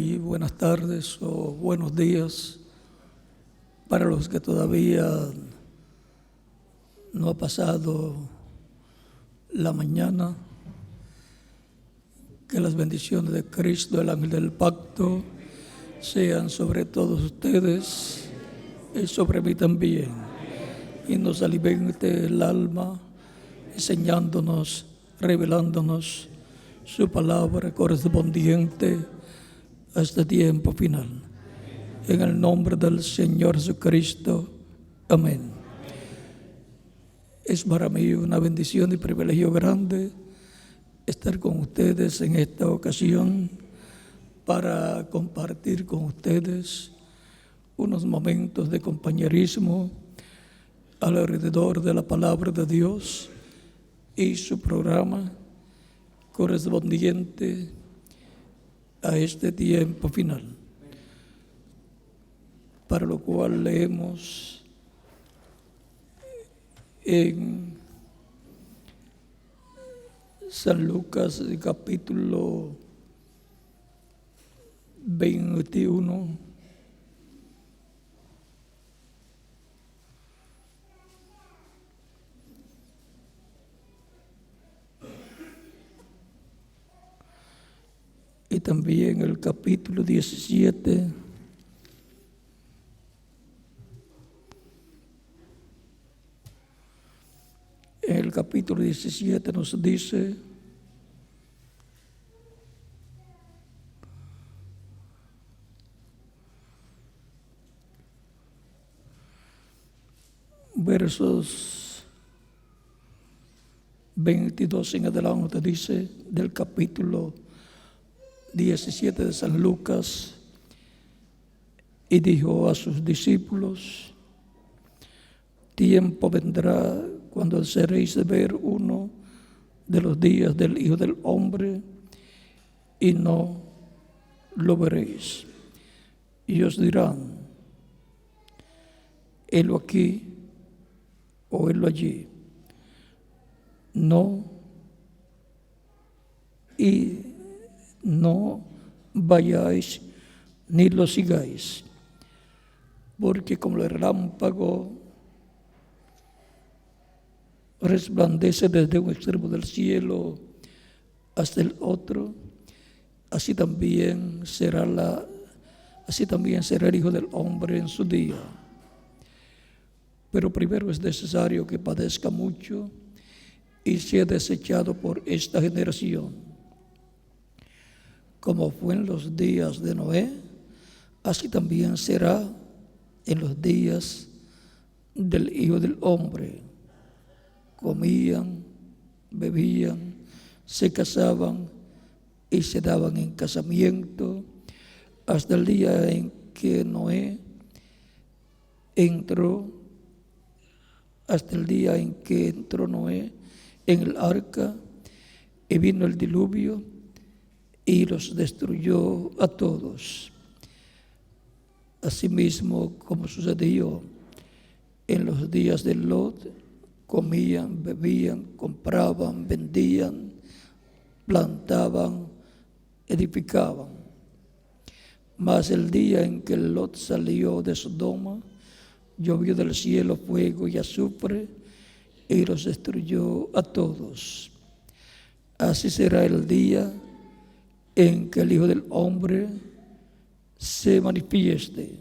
Muy buenas tardes o buenos días para los que todavía no ha pasado la mañana. Que las bendiciones de Cristo, el ángel del pacto, sean sobre todos ustedes y sobre mí también, y nos alimente el alma, enseñándonos, revelándonos su palabra correspondiente a este tiempo final. En el nombre del Señor Jesucristo. Amén. Es para mí una bendición y privilegio grande estar con ustedes en esta ocasión para compartir con ustedes unos momentos de compañerismo alrededor de la palabra de Dios y su programa correspondiente a este tiempo final, para lo cual leemos en San Lucas capítulo 21, y también el capítulo 17, en el capítulo 17 nos dice: versos 22 en adelante, dice del capítulo 17 de San Lucas: y dijo a sus discípulos: tiempo vendrá cuando seréis de ver uno de los días del Hijo del Hombre y no lo veréis. Y os dirán: helo aquí o helo allí. No, y no vayáis ni lo sigáis, porque como el relámpago resplandece desde un extremo del cielo hasta el otro, así también será el Hijo del Hombre en su día. Pero primero es necesario que padezca mucho y sea desechado por esta generación. Como fue en los días de Noé, así también será en los días del Hijo del Hombre. Comían, bebían, se casaban y se daban en casamiento hasta el día en que Noé entró Noé en el arca, y vino el diluvio y los destruyó a todos. Asimismo, como sucedió en los días de Lot, comían, bebían, compraban, vendían, plantaban, edificaban. Mas el día en que Lot salió de Sodoma, llovió del cielo fuego y azufre y los destruyó a todos. Así será el día en que el Hijo del Hombre se manifieste.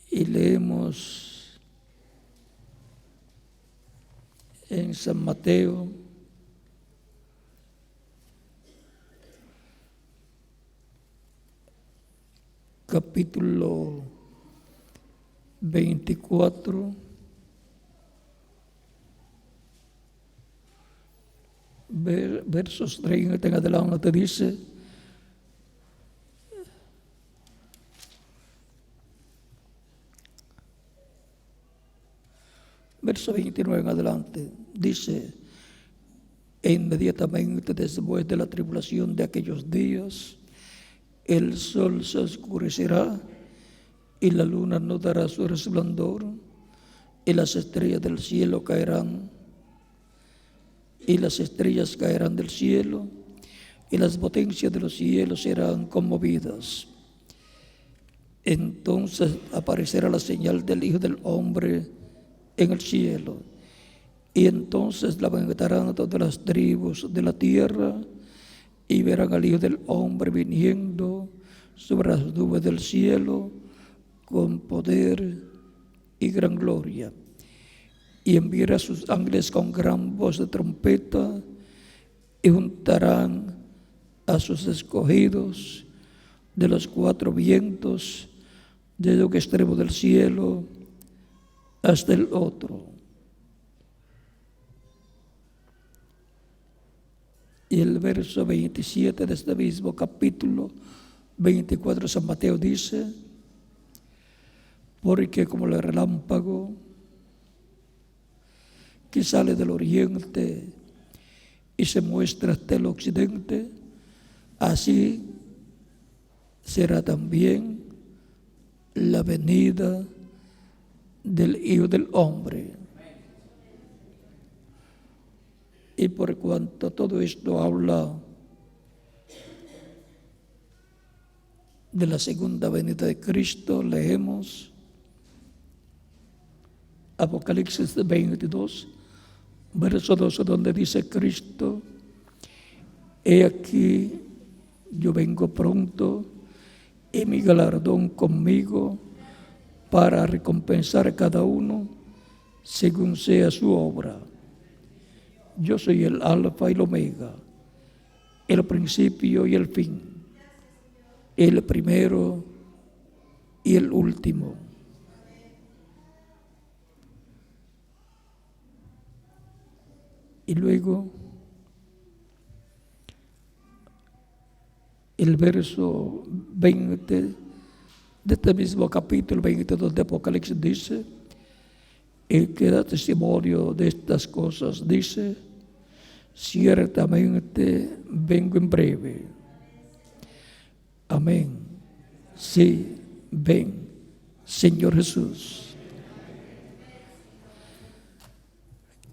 Y leemos en San Mateo capítulo 24, versos 30 en adelante, dice: verso 29 en adelante, dice: e inmediatamente después de la tribulación de aquellos días, el sol se oscurecerá y la luna no dará su resplandor y las estrellas del cielo caerán y las estrellas caerán del cielo, y las potencias de los cielos serán conmovidas. Entonces aparecerá la señal del Hijo del Hombre en el cielo, y entonces la vengarán todas las tribus de la tierra, y verán al Hijo del Hombre viniendo sobre las nubes del cielo con poder y gran gloria. Y enviará a sus ángeles con gran voz de trompeta, y juntarán a sus escogidos de los cuatro vientos, desde un extremo del cielo hasta el otro. Y el verso 27 de este mismo capítulo 24 de San Mateo dice: porque como el relámpago que sale del oriente y se muestra hasta el occidente, así será también la venida del Hijo del Hombre. Y por cuanto todo esto habla de la segunda venida de Cristo, leemos Apocalipsis 22, verso 12, donde dice Cristo: he aquí, yo vengo pronto, y mi galardón conmigo, para recompensar a cada uno según sea su obra. Yo soy el Alfa y el Omega, el principio y el fin, el primero y el último. Y luego el verso 20 de este mismo capítulo 22 de Apocalipsis dice: el que da testimonio de estas cosas dice: ciertamente vengo en breve. Amén. Sí, ven, Señor Jesús.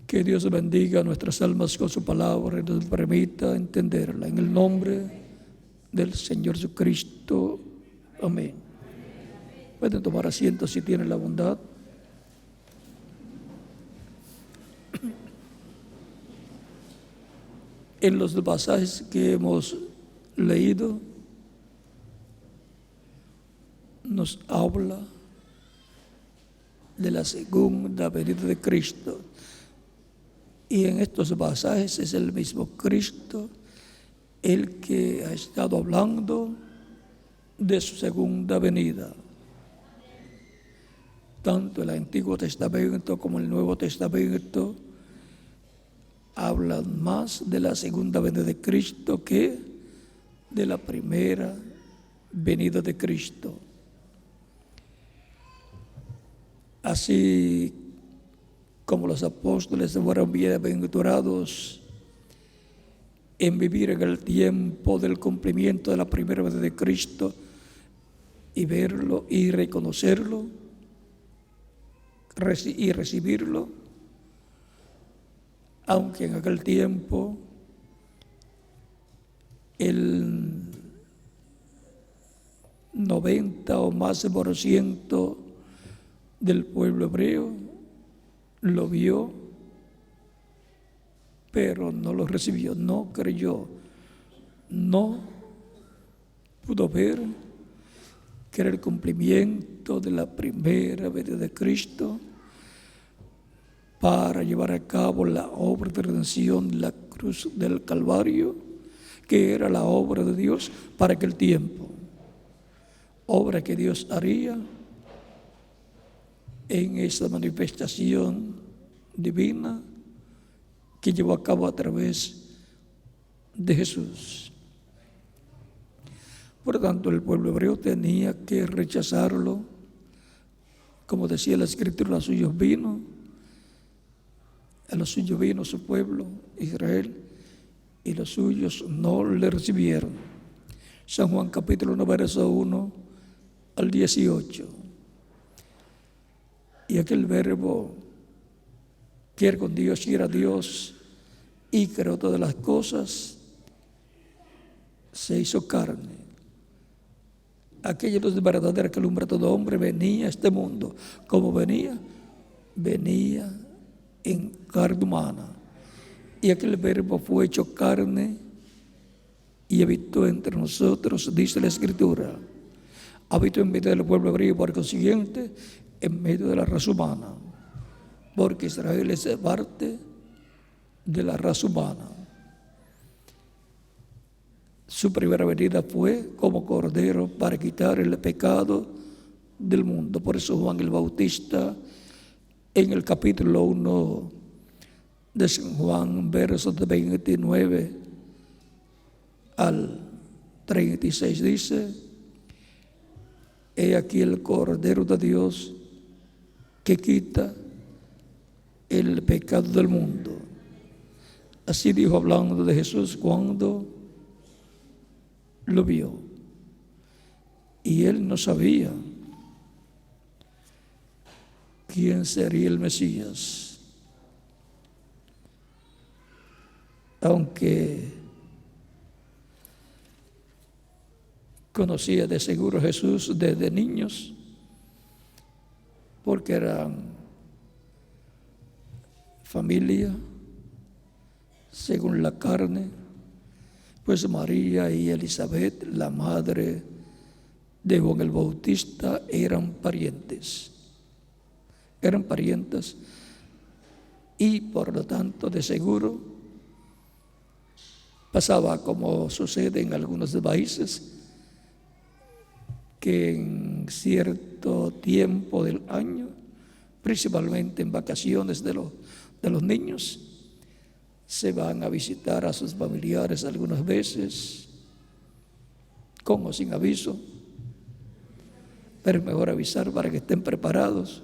Que Dios bendiga nuestras almas con su palabra y nos permita entenderla. En el nombre del Señor Jesucristo. Amén. Pueden tomar asiento si tienen la bondad. En los pasajes que hemos leído, nos habla de la segunda venida de Cristo. Y en estos pasajes es el mismo Cristo el que ha estado hablando de su segunda venida. Tanto el Antiguo Testamento como el Nuevo Testamento hablan más de la segunda venida de Cristo que de la primera venida de Cristo. Así como los apóstoles fueron bienaventurados en vivir en el tiempo del cumplimiento de la primera venida de Cristo y verlo y reconocerlo y recibirlo, aunque en aquel tiempo el 90 o más por ciento del pueblo hebreo lo vio, pero no lo recibió, no creyó, no pudo ver que era el cumplimiento de la primera venida de Cristo para llevar a cabo la obra de redención de la cruz del Calvario, que era la obra de Dios para aquel tiempo, obra que Dios haría en esa manifestación divina que llevó a cabo a través de Jesús. Por lo tanto, el pueblo hebreo tenía que rechazarlo. Como decía la Escritura, a suyos vino su pueblo, Israel, y los suyos no le recibieron. San Juan capítulo 1, verso 1 al 18. Y aquel verbo que era con Dios y era Dios, y creó todas las cosas, se hizo carne. Aquella luz de verdadera que alumbra a todo hombre venía a este mundo. ¿Cómo venía? Venía en carne humana. Y aquel verbo fue hecho carne y habitó entre nosotros, dice la Escritura. Habitó en medio del pueblo hebreo, por consiguiente, en medio de la raza humana. Porque Israel es parte de la raza humana. Su primera venida fue como cordero para quitar el pecado del mundo. Por eso Juan el Bautista, en el capítulo 1 de San Juan, versos de 29 al 36, dice: he aquí el Cordero de Dios que quita el pecado del mundo. Así dijo, hablando de Jesús cuando lo vio. Y él no sabía quién sería el Mesías, aunque conocía de seguro a Jesús desde niños, porque eran familia según la carne. Pues María y Elizabeth, la madre de Juan el Bautista, eran parientes. Eran parientes y por lo tanto de seguro pasaba como sucede en algunos países, que en cierto tiempo del año, principalmente en vacaciones de los niños, se van a visitar a sus familiares algunas veces, con o sin aviso, pero es mejor avisar para que estén preparados.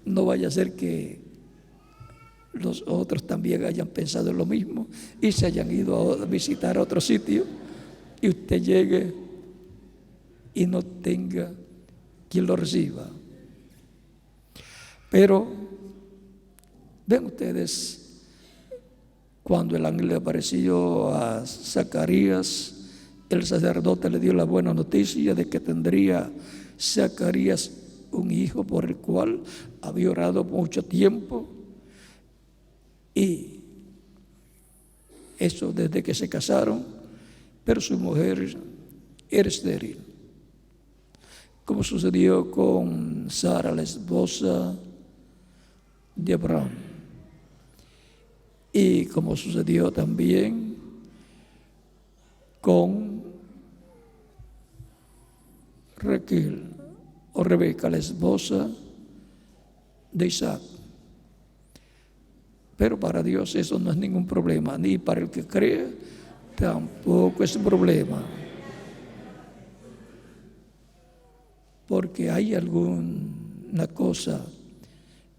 No vaya a ser que los otros también hayan pensado en lo mismo y se hayan ido a visitar a otro sitio y usted llegue y no tenga quien lo reciba. Pero ven ustedes, cuando el ángel le apareció a Zacarías, el sacerdote le dio la buena noticia de que tendría Zacarías un hijo por el cual había orado mucho tiempo, y eso desde que se casaron, pero su mujer era estéril, como sucedió con Sara, la esposa de Abraham, y como sucedió también con Raquel o Rebeca, la esposa de Isaac. Pero para Dios eso no es ningún problema, ni para el que cree tampoco es un problema, porque hay alguna cosa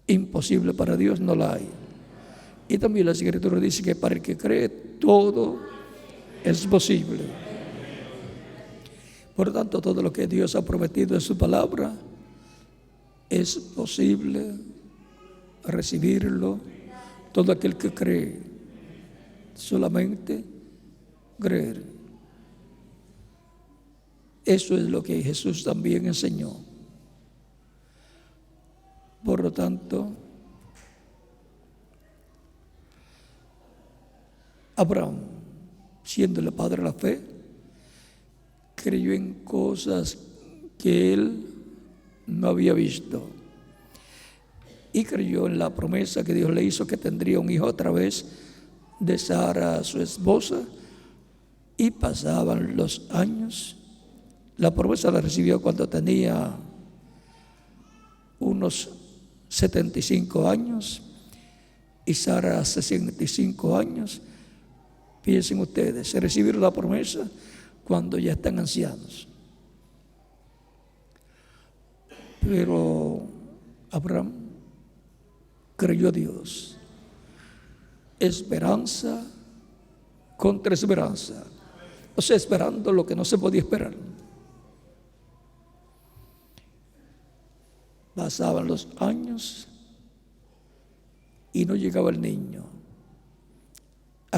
imposible para Dios, no la hay. Y también la Escritura dice que para el que cree todo es posible. Por lo tanto, todo lo que Dios ha prometido en su palabra es posible recibirlo. Todo aquel que cree, solamente creer. Eso es lo que Jesús también enseñó. Por lo tanto, Abraham, siendo el padre de la fe, creyó en cosas que él no había visto, y creyó en la promesa que Dios le hizo, que tendría un hijo a través de Sara, su esposa. Y pasaban los años. La promesa la recibió cuando tenía unos 75 años y Sara 65 años. Piensen ustedes, se recibieron la promesa cuando ya están ancianos. Pero Abraham creyó a Dios. Esperanza contra esperanza. O sea, esperando lo que no se podía esperar. Pasaban los años y no llegaba el niño.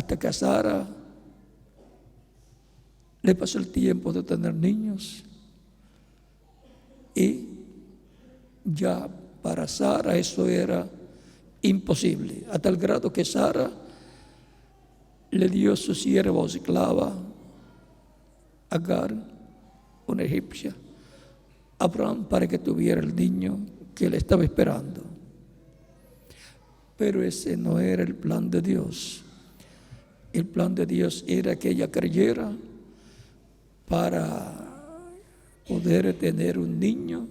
hasta que a Sara le pasó el tiempo de tener niños. Y ya para Sara eso era imposible, a tal grado que Sara le dio su sierva o esclava, Agar, una egipcia, a Abraham para que tuviera el niño que le estaba esperando. Pero ese no era el plan de Dios. El plan de Dios era que ella creyera para poder tener un niño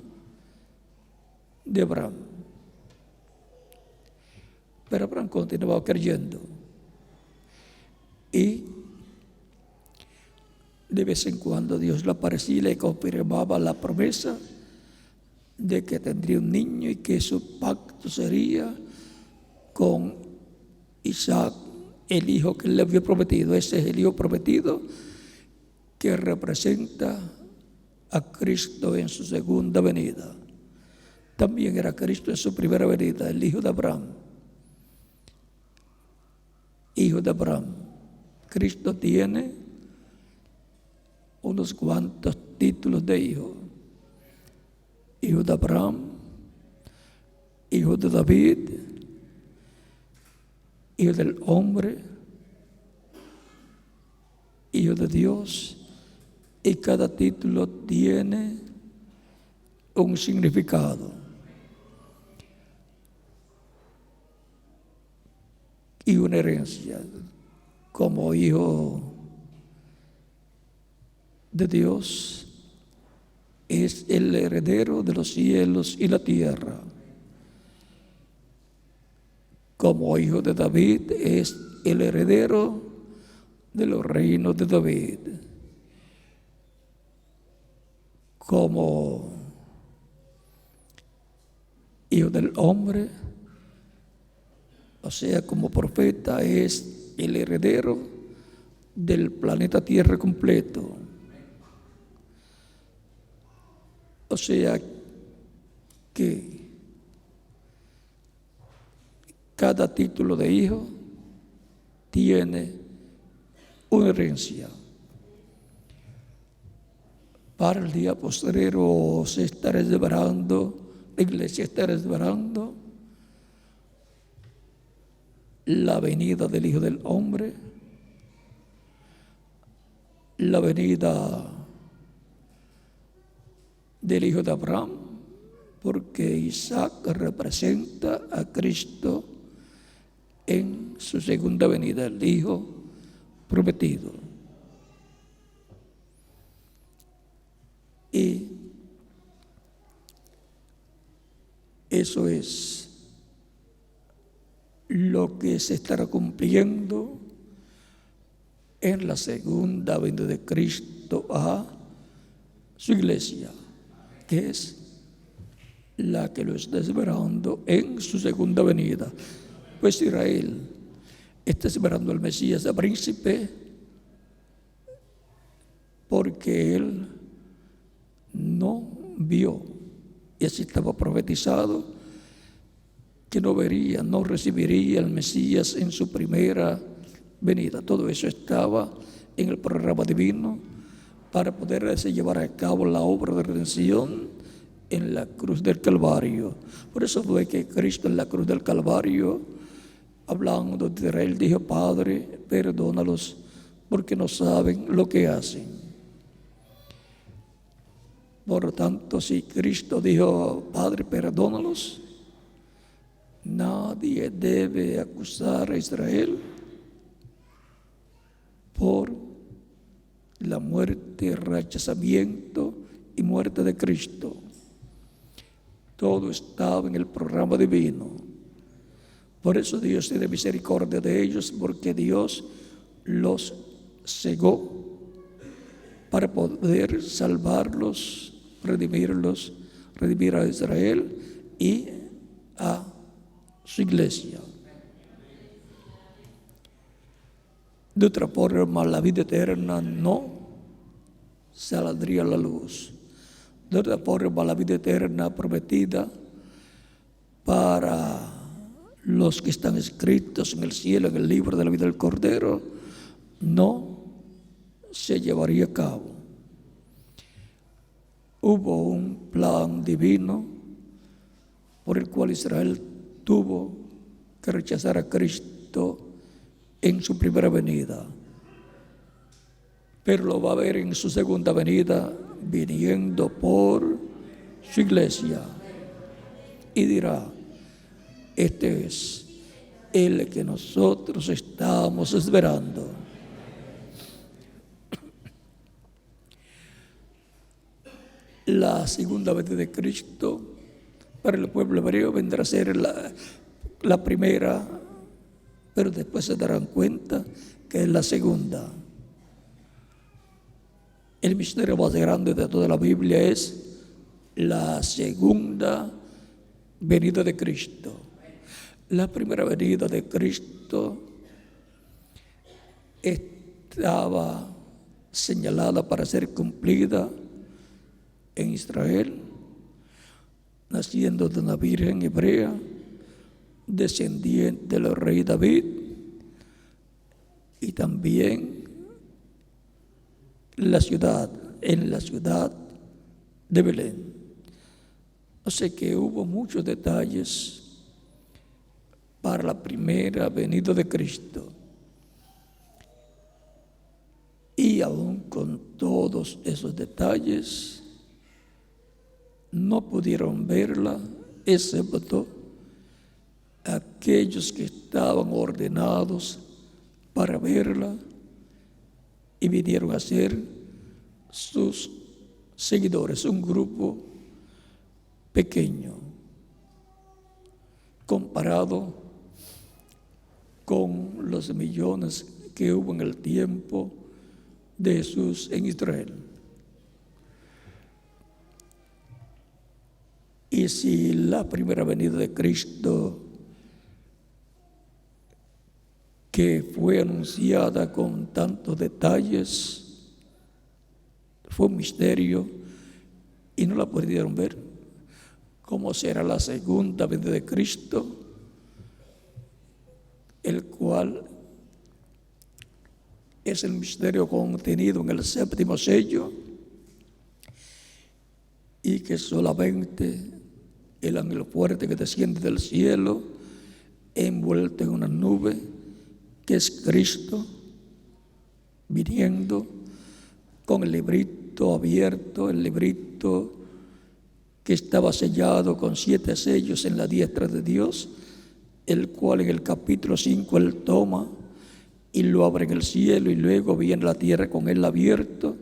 de Abraham. Pero Abraham continuaba creyendo. Y de vez en cuando Dios le aparecía y le confirmaba la promesa de que tendría un niño y que su pacto sería con Isaac, el hijo que él le había prometido. Ese es el hijo prometido que representa a Cristo en su segunda venida. También era Cristo en su primera venida, el hijo de Abraham. Hijo de Abraham. Cristo tiene unos cuantos títulos de hijo. Hijo de Abraham, hijo de David, hijo del hombre, hijo de Dios, y cada título tiene un significado. Y una herencia. Como hijo de Dios, es el heredero de los cielos y la tierra. Como hijo de David, es el heredero de los reinos de David. Como hijo del hombre, o sea, como profeta, es el heredero del planeta Tierra completo. O sea que cada título de hijo tiene una herencia. Para el día postrero se estará desvelando, la iglesia estará desvelando la venida del Hijo del Hombre, la venida del Hijo de Abraham, porque Isaac representa a Cristo en su segunda venida, el Hijo prometido. Y eso es lo que se estará cumpliendo en la segunda venida de Cristo a su iglesia, que es la que lo está esperando en su segunda venida. Pues Israel está esperando al Mesías, al príncipe, porque él no vio, y así estaba profetizado, que no vería, no recibiría al Mesías en su primera venida. Todo eso estaba en el programa divino para poder llevar a cabo la obra de redención en la cruz del Calvario. Por eso fue que Cristo en la cruz del Calvario, hablando de Israel, dijo: Padre, perdónalos porque no saben lo que hacen. Por lo tanto, si Cristo dijo: Padre, perdónalos, nadie debe acusar a Israel por la muerte, rechazamiento y muerte de Cristo. Todo estaba en el programa divino. Por eso Dios tiene misericordia de ellos, porque Dios los cegó para poder salvarlos, redimir a Israel y a su iglesia. De otra forma, la vida eterna no saldría a la luz. De otra forma, la vida eterna prometida para los que están escritos en el cielo, en el libro de la vida del Cordero, no se llevaría a cabo. Hubo un plan divino por el cual Israel tuvo que rechazar a Cristo en su primera venida, pero lo va a ver en su segunda venida, viniendo por su iglesia, y dirá: este es el que nosotros estamos esperando. La segunda venida de Cristo para el pueblo hebreo vendrá a ser la primera, pero después se darán cuenta que es la segunda. El misterio más grande de toda la Biblia es la segunda venida de Cristo. La primera venida de Cristo estaba señalada para ser cumplida en Israel, naciendo de una virgen hebrea, descendiente del rey David, y también en la ciudad de Belén. O sea que hubo muchos detalles para la primera venida de Cristo. Y aún con todos esos detalles, no pudieron verla, excepto aquellos que estaban ordenados para verla y vinieron a ser sus seguidores, un grupo pequeño comparado con los millones que hubo en el tiempo de Jesús en Israel. Y si la primera venida de Cristo, que fue anunciada con tantos detalles, fue un misterio y no la pudieron ver, ¿cómo será la segunda venida de Cristo, el cual es el misterio contenido en el séptimo sello, y que solamente el ángel fuerte que desciende del cielo, envuelto en una nube, que es Cristo, viniendo con el librito abierto, el librito que estaba sellado con 7 sellos en la diestra de Dios, el cual en el capítulo 5 él toma y lo abre en el cielo, y luego viene la tierra con él abierto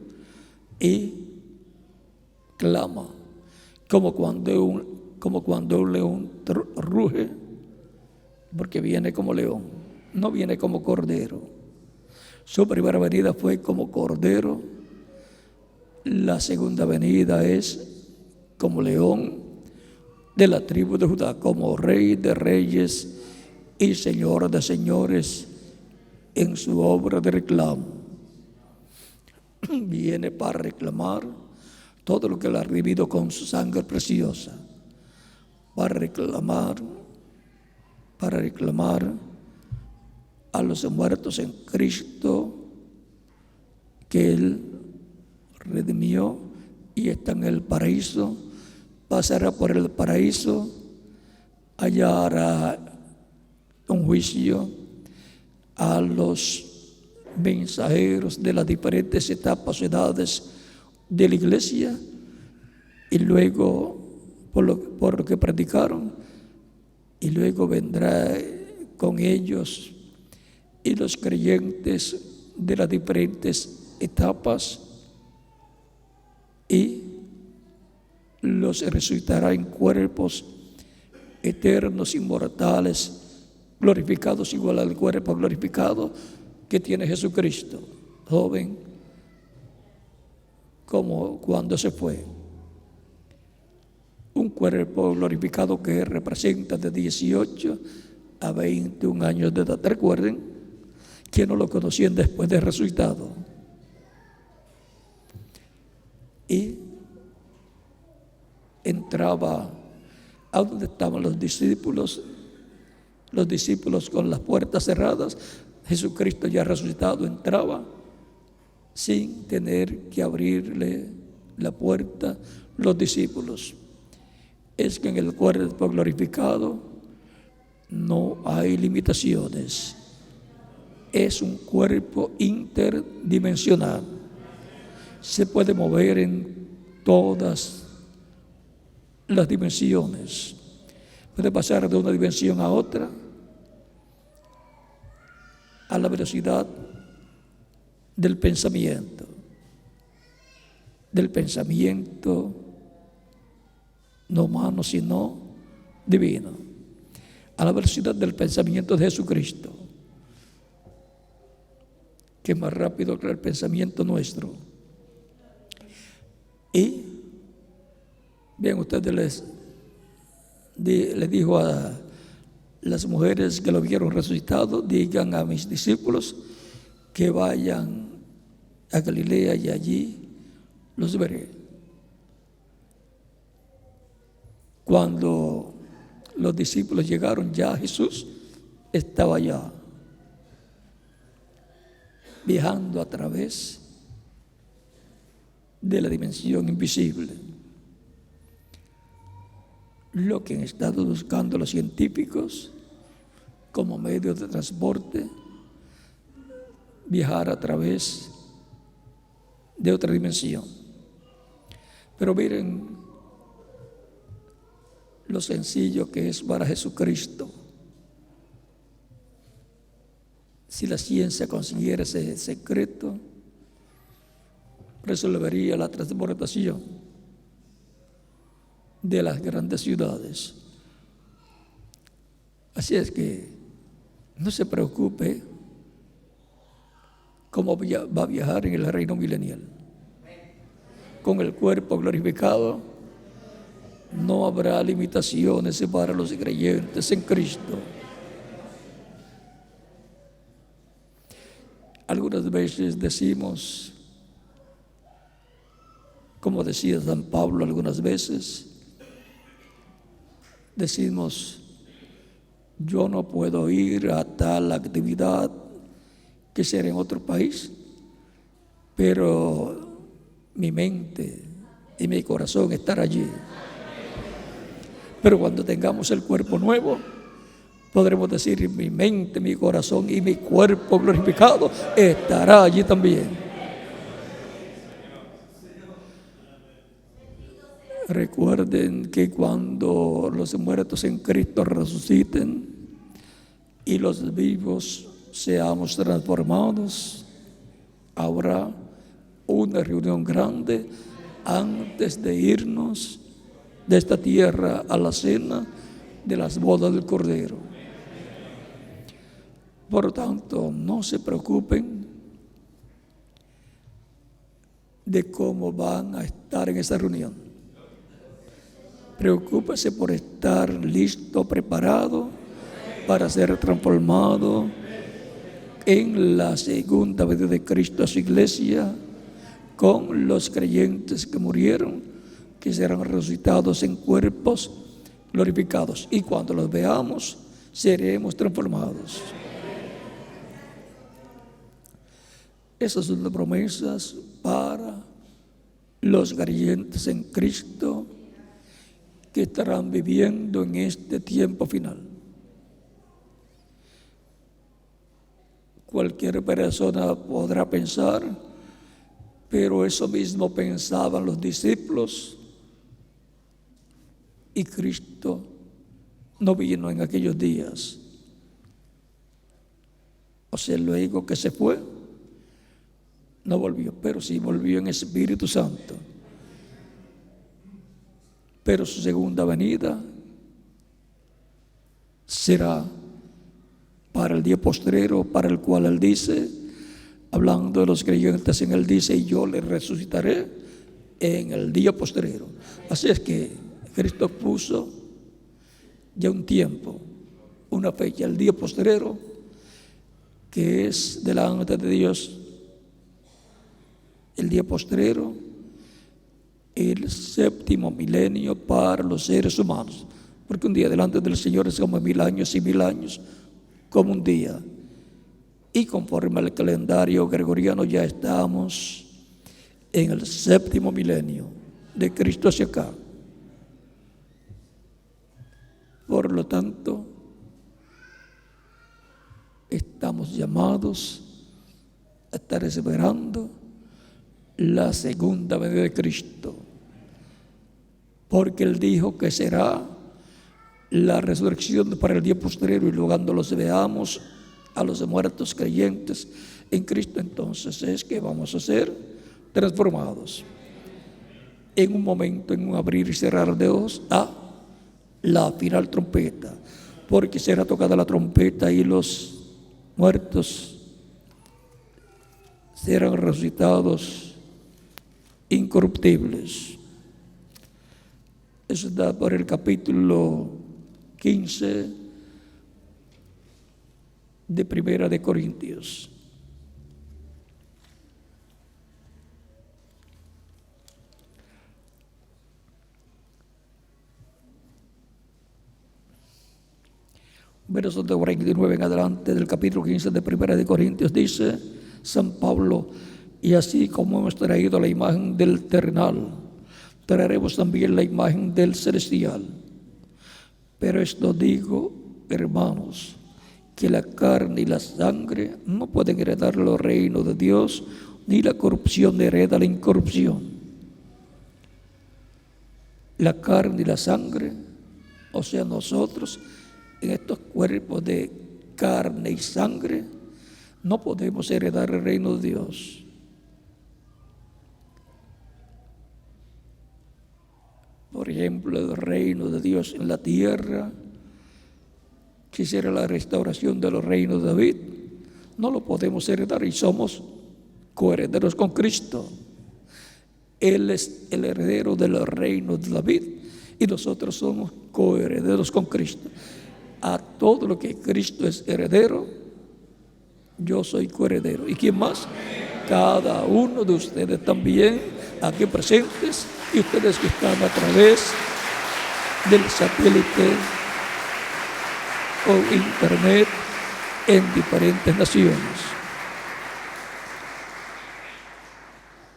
y clama, como cuando un león ruge, porque viene como león, no viene como cordero. Su primera venida fue como cordero, la segunda venida es como león de la tribu de Judá, como rey de reyes y señor de señores en su obra de reclamo. Viene para reclamar todo lo que él ha redimido con su sangre preciosa, para reclamar a los muertos en Cristo que él redimió y está en el paraíso. Pasará por el paraíso, allá hará un juicio a los mensajeros de las diferentes etapas o edades de la iglesia, y luego por lo que predicaron, y luego vendrá con ellos y los creyentes de las diferentes etapas, y los resucitará en cuerpos eternos, inmortales, glorificados, igual al cuerpo glorificado que tiene Jesucristo, joven como cuando se fue. Un cuerpo glorificado que representa de 18 a 21 años de edad. Recuerden que no lo conocían después de resucitado. Y entraba a donde estaban los discípulos los discípulos con las puertas cerradas, Jesucristo ya resucitado entraba sin tener que abrirle la puerta los discípulos. Es que en el cuerpo glorificado no hay limitaciones. Es un cuerpo interdimensional. Se puede mover en todas las dimensiones. Puede pasar de una dimensión a otra a la velocidad del pensamiento no humano sino divino, a la velocidad del pensamiento de Jesucristo, que es más rápido que el pensamiento nuestro. Y bien, ustedes le dijo a las mujeres que lo vieron resucitado: digan a mis discípulos que vayan a Galilea y allí los veré. Cuando los discípulos llegaron, ya Jesús estaba allá, viajando a través de la dimensión invisible. Lo que han estado buscando los científicos como medio de transporte, viajar a través de otra dimensión. Pero miren lo sencillo que es para Jesucristo. Si la ciencia consiguiera ese secreto, resolvería la transportación de las grandes ciudades. Así es que no se preocupe cómo va a viajar en el reino milenial. Con el cuerpo glorificado no habrá limitaciones para los creyentes en Cristo. Algunas veces decimos, como decía San Pablo algunas veces, decimos: yo no puedo ir a tal actividad que será en otro país, pero mi mente y mi corazón estarán allí. Pero cuando tengamos el cuerpo nuevo, podremos decir: mi mente, mi corazón y mi cuerpo glorificado estará allí también. Recuerden que cuando los muertos en Cristo resuciten y los vivos seamos transformados, habrá una reunión grande antes de irnos de esta tierra a la cena de las bodas del Cordero. Por lo tanto, no se preocupen de cómo van a estar en esa reunión. Preocúpese por estar listo, preparado para ser transformado en la segunda venida de Cristo a su iglesia, con los creyentes que murieron, que serán resucitados en cuerpos glorificados. Y cuando los veamos, seremos transformados. Esas son las promesas para los creyentes en Cristo que estarán viviendo en este tiempo final. Cualquier persona podrá pensar, pero eso mismo pensaban los discípulos, y Cristo no vino en aquellos días. O sea, luego que se fue, no volvió, pero sí volvió en Espíritu Santo. Pero su segunda venida será para el día postrero, para el cual Él dice, hablando de los creyentes, en Él dice: y yo les resucitaré en el día postrero. Así es que Cristo puso ya un tiempo, una fecha, el día postrero, que es delante de Dios el día postrero, el séptimo milenio para los seres humanos. porque un día delante del Señor es como 1000 años y 1000 años como un día. Y conforme al calendario gregoriano ya estamos en el 7º milenio de Cristo hacia acá. Por lo tanto, estamos llamados a estar esperando la segunda venida de Cristo, porque Él dijo que será la resurrección para el día posterior, y luego cuando los veamos a los muertos creyentes en Cristo, entonces es que vamos a ser transformados en un momento, en un abrir y cerrar de ojos, a la final trompeta, porque será tocada la trompeta y los muertos serán resucitados incorruptibles. Eso está por el capítulo 15 de Primera de Corintios. Versos de 49 en adelante del capítulo 15 de Primera de Corintios, dice San Pablo: y así como hemos traído la imagen del terrenal, traeremos también la imagen del celestial. Pero esto digo, hermanos, que la carne y la sangre no pueden heredar los reinos de Dios, ni la corrupción hereda la incorrupción. La carne y la sangre, o sea, nosotros, en estos cuerpos de carne y sangre, no podemos heredar el reino de Dios. Por ejemplo, el reino de Dios en la tierra, quisiera la restauración de los reinos de David, no lo podemos heredar y somos coherederos con Cristo. Él es el heredero de los reinos de David y nosotros somos coherederos con Cristo. A todo lo que Cristo es heredero, yo soy coheredero. ¿Y quién más? Cada uno de ustedes también, aquí presentes, y ustedes que están a través del satélite o internet en diferentes naciones.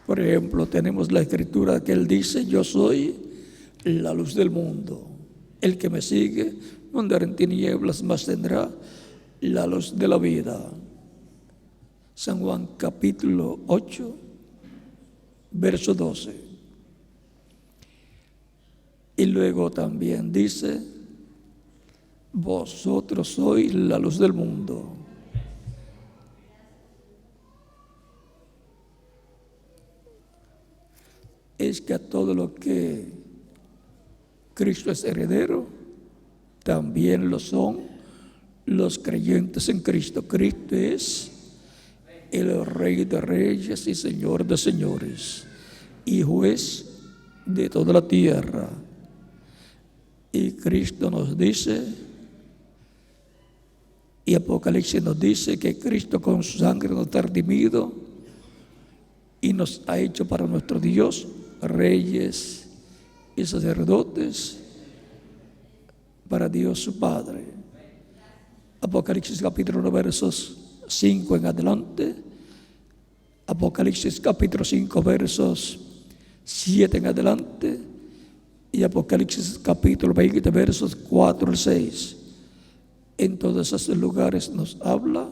Por ejemplo, tenemos la escritura que Él dice: yo soy la luz del mundo. El que me sigue no andará en tinieblas, mas tendrá la luz de la vida. San Juan capítulo 8, verso 12. Y luego también dice: vosotros sois la luz del mundo. Es que a todo lo que Cristo es heredero, también lo son los creyentes en Cristo. Cristo es el Rey de Reyes y Señor de Señores, y juez de toda la tierra. Y Cristo nos dice, y Apocalipsis nos dice, que Cristo con su sangre nos ha redimido y nos ha hecho para nuestro Dios reyes y sacerdotes para Dios su Padre. Apocalipsis capítulo 1, versos 5 en adelante. Apocalipsis capítulo 5, versos 7 en adelante. Y Apocalipsis capítulo 20, versos 4 al 6. En todos esos lugares nos habla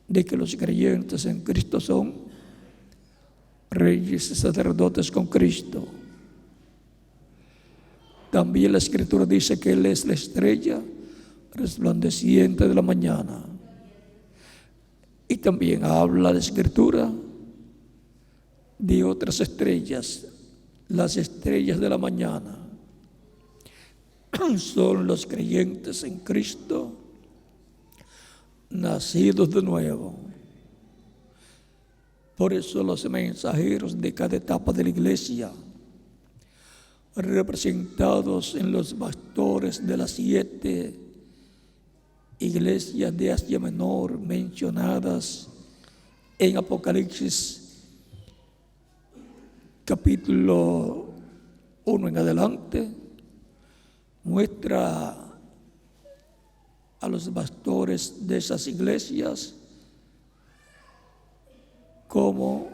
de que los creyentes en Cristo son reyes y sacerdotes con Cristo. También la Escritura dice que Él es la estrella resplandeciente de la mañana. Y también habla la Escritura de otras estrellas, las estrellas de la mañana. Son los creyentes en Cristo, nacidos de nuevo. Por eso los mensajeros de cada etapa de la iglesia, representados en los pastores de las 7 iglesias de Asia Menor mencionadas en Apocalipsis capítulo 1 en adelante, muestra a los pastores de esas iglesias como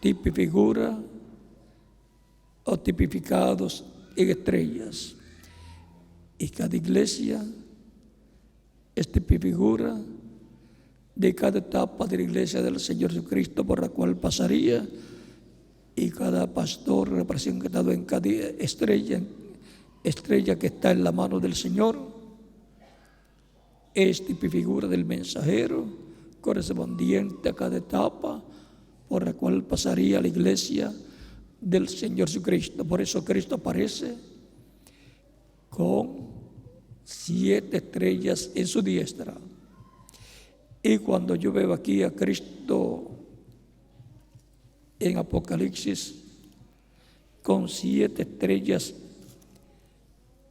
figura o tipificados en estrellas. Y cada iglesia es figura de cada etapa de la iglesia del Señor Jesucristo por la cual pasaría, y cada pastor representado en cada estrella que está en la mano del Señor es figura del mensajero correspondiente a cada etapa por la cual pasaría la iglesia del Señor Jesucristo. Por eso Cristo aparece con 7 estrellas en su diestra. Y cuando yo veo aquí a Cristo en Apocalipsis con 7 estrellas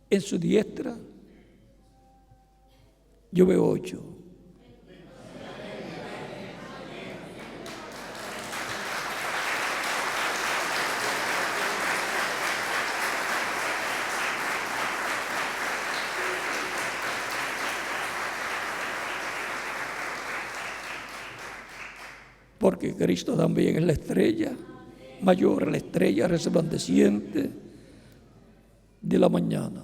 en su diestra, yo veo 8. Porque Cristo también es la estrella mayor, la estrella resplandeciente de la mañana.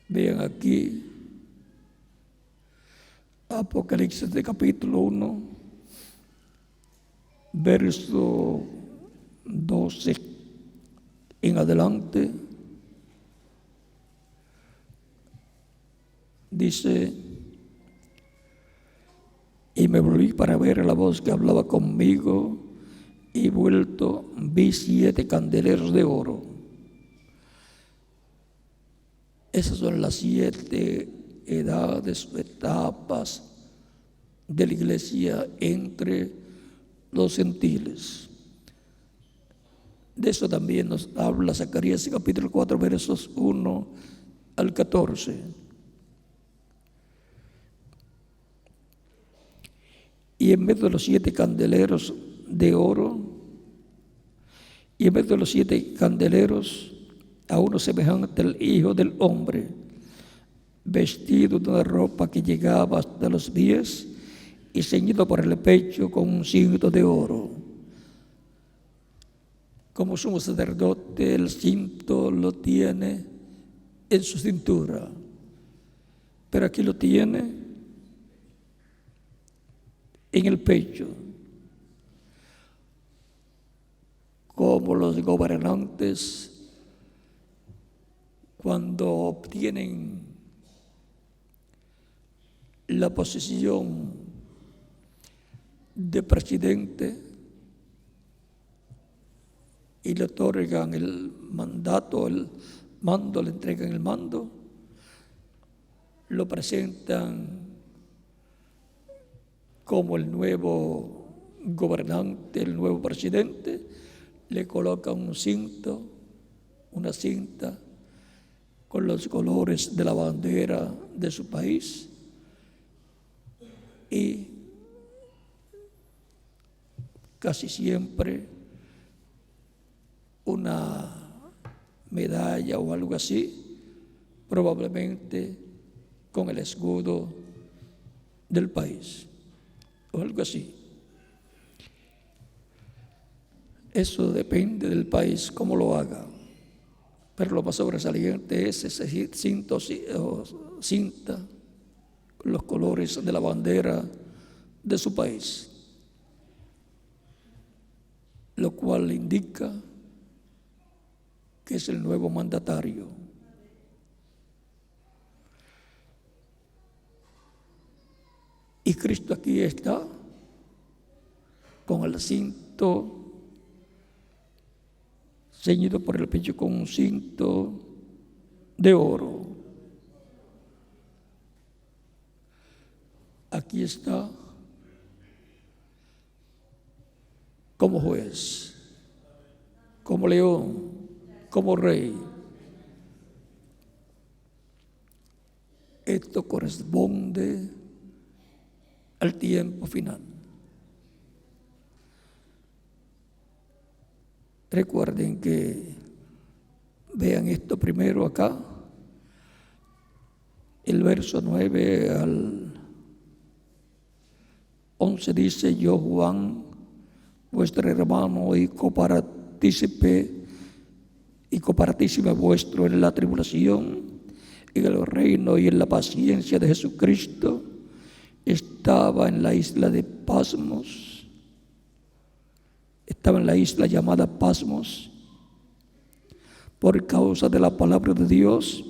Vean aquí Apocalipsis de capítulo 1, verso 12 en adelante. Dice: y me volví para ver a la voz que hablaba conmigo, y vuelto vi 7 candeleros de oro. Esas son las 7 edades o etapas de la iglesia entre los gentiles. De eso también nos habla Zacarías capítulo 4, versos 1 al 14. Y en medio de los 7 candeleros de oro, y en medio de los 7 candeleros, a uno semejante al Hijo del Hombre, vestido de una ropa que llegaba hasta los pies y ceñido por el pecho con un cinto de oro. Como sumo sacerdote, el cinto lo tiene en su cintura, pero aquí lo tiene en el pecho. Como los gobernantes cuando obtienen la posición de presidente y le otorgan el mandato, el mando, le entregan el mando, lo presentan como el nuevo gobernante, el nuevo presidente, le colocan un cinto, una cinta con los colores de la bandera de su país y casi siempre una medalla o algo así, probablemente con el escudo del país o algo así. Eso depende del país cómo lo haga, pero lo más sobresaliente es ese cinto o cinta, los colores de la bandera de su país, lo cual indica que es el nuevo mandatario. Y Cristo aquí está con el cinto ceñido por el pecho con un cinto de oro. Aquí está como juez, como león, como rey. Esto corresponde al tiempo final. Recuerden que vean esto primero acá. El verso 9 al 11 dice: yo, Juan, vuestro hermano y copartícipe vuestro en la tribulación, en el reino y en la paciencia de Jesucristo, estaba en la isla de Pasmos. Estaba en la isla llamada Pasmos por causa de la palabra de Dios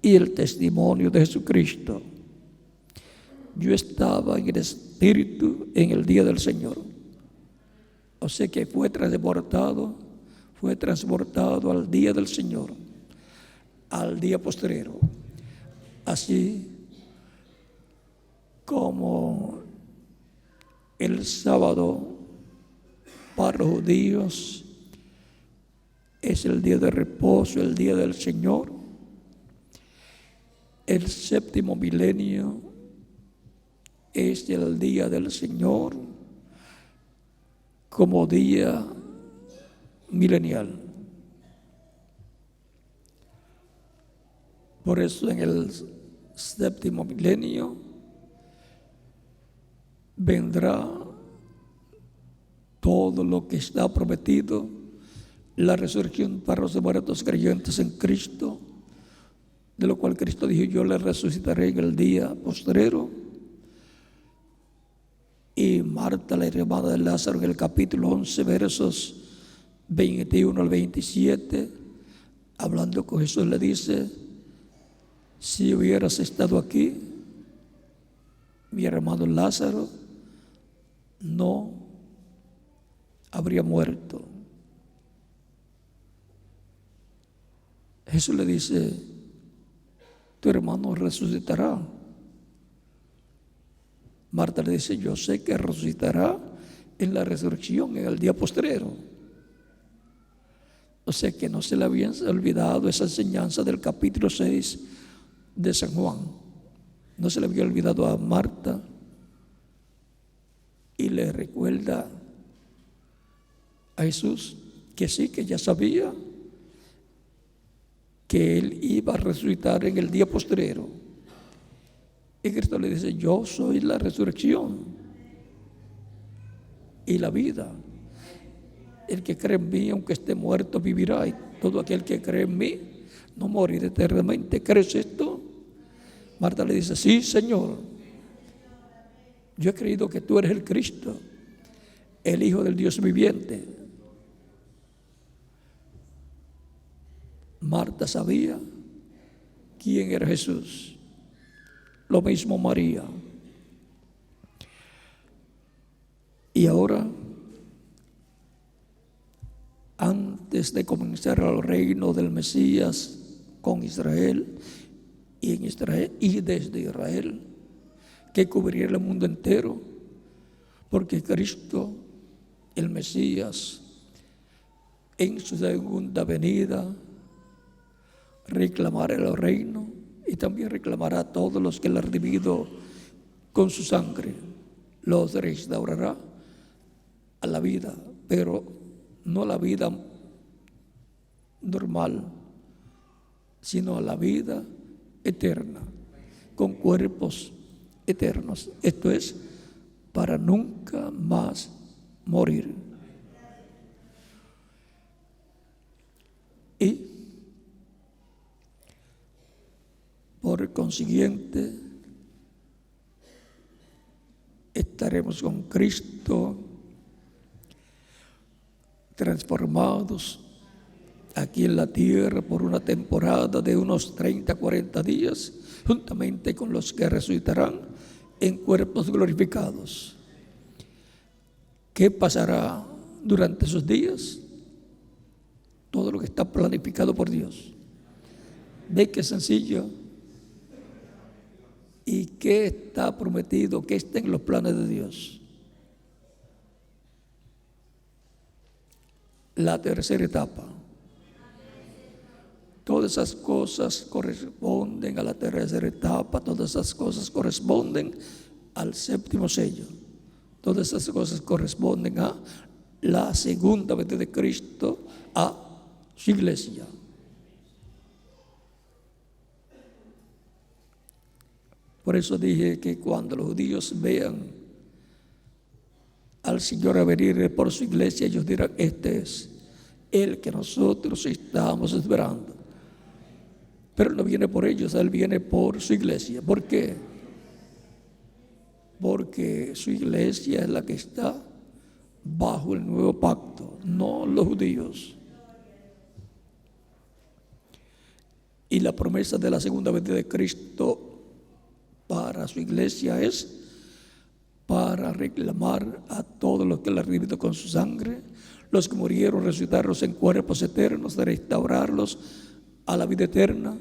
y el testimonio de Jesucristo. Yo estaba en el Espíritu en el día del Señor. O sea que fue transportado al día del Señor, al día postrero. Así como el sábado para los judíos es el día de reposo, el día del Señor, el séptimo milenio es el día del Señor como día milenial. Por eso en el séptimo milenio vendrá todo lo que está prometido, la resurrección para los muertos creyentes en Cristo, de lo cual Cristo dijo: yo les resucitaré en el día postrero. Y Marta, la hermana de Lázaro, en el capítulo 11, versos 21 al 27, hablando con Jesús, le dice: si hubieras estado aquí, mi hermano Lázaro no habría muerto. Jesús le dice: tu hermano resucitará. Marta le dice: yo sé que resucitará en la resurrección, en el día postrero. O sea que no se le había olvidado esa enseñanza del capítulo 6 de San Juan. No se le había olvidado a Marta, y le recuerda a Jesús que sí, que ya sabía que Él iba a resucitar en el día postrero. Y Cristo le dice: yo soy la resurrección y la vida. El que cree en mí, aunque esté muerto, vivirá. Y todo aquel que cree en mí no morirá eternamente. ¿Crees esto? Marta le dice: sí, Señor. Yo he creído que tú eres el Cristo, el Hijo del Dios viviente. Marta sabía quién era Jesús. Lo mismo María. Y ahora, antes de comenzar el reino del Mesías con Israel y en Israel y desde Israel, que cubriría el mundo entero, porque Cristo, el Mesías, en su segunda venida reclamará el reino y también reclamará a todos los que le han redimido con su sangre. Los restaurará a la vida, pero no a la vida normal, sino a la vida eterna, con cuerpos eternos. Esto es, para nunca más morir. Y por consiguiente, estaremos con Cristo transformados aquí en la tierra por una temporada de unos 30, 40 días, juntamente con los que resucitarán en cuerpos glorificados. ¿Qué pasará durante esos días? Todo lo que está planificado por Dios. ¿Ve qué sencillo? ¿Y qué está prometido? ¿Qué está en los planes de Dios? La tercera etapa. Todas esas cosas corresponden a la tercera etapa. Todas esas cosas corresponden al séptimo sello. Todas esas cosas corresponden a la segunda venida de Cristo a su iglesia. Por eso dije que cuando los judíos vean al Señor a venir por su iglesia, ellos dirán: este es el que nosotros estamos esperando. Pero no viene por ellos, Él viene por su iglesia. ¿Por qué? Porque su iglesia es la que está bajo el nuevo pacto, no los judíos. Y la promesa de la segunda venida de Cristo para su iglesia es para reclamar a todos los que le han redimido con su sangre, los que murieron, resucitarlos en cuerpos eternos, de restaurarlos a la vida eterna,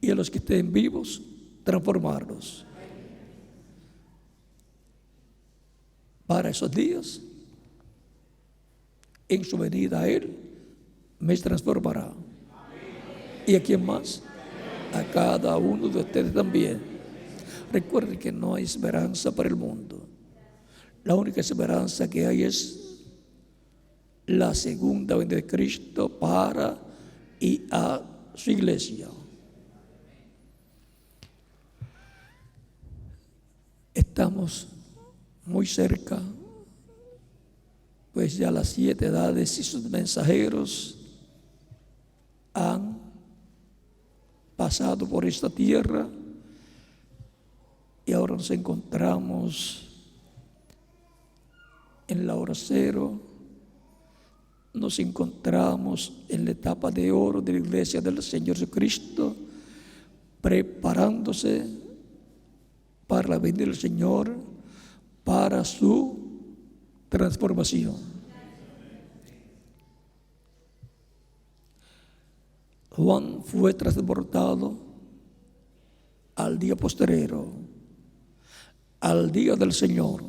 y a los que estén vivos, transformarlos. Para esos días, en su venida a Él, me transformará. ¿Y a quién más? A cada uno de ustedes también. Recuerden que no hay esperanza para el mundo. La única esperanza que hay es la segunda venida de Cristo para y a su iglesia. Estamos muy cerca, pues ya las 7 edades y sus mensajeros han pasado por esta tierra, y ahora nos encontramos en la hora cero. Nos encontramos en la etapa de oro de la iglesia del Señor Jesucristo, preparándose para la venida del Señor, para su transformación. Juan fue transportado al día postrero, al día del Señor,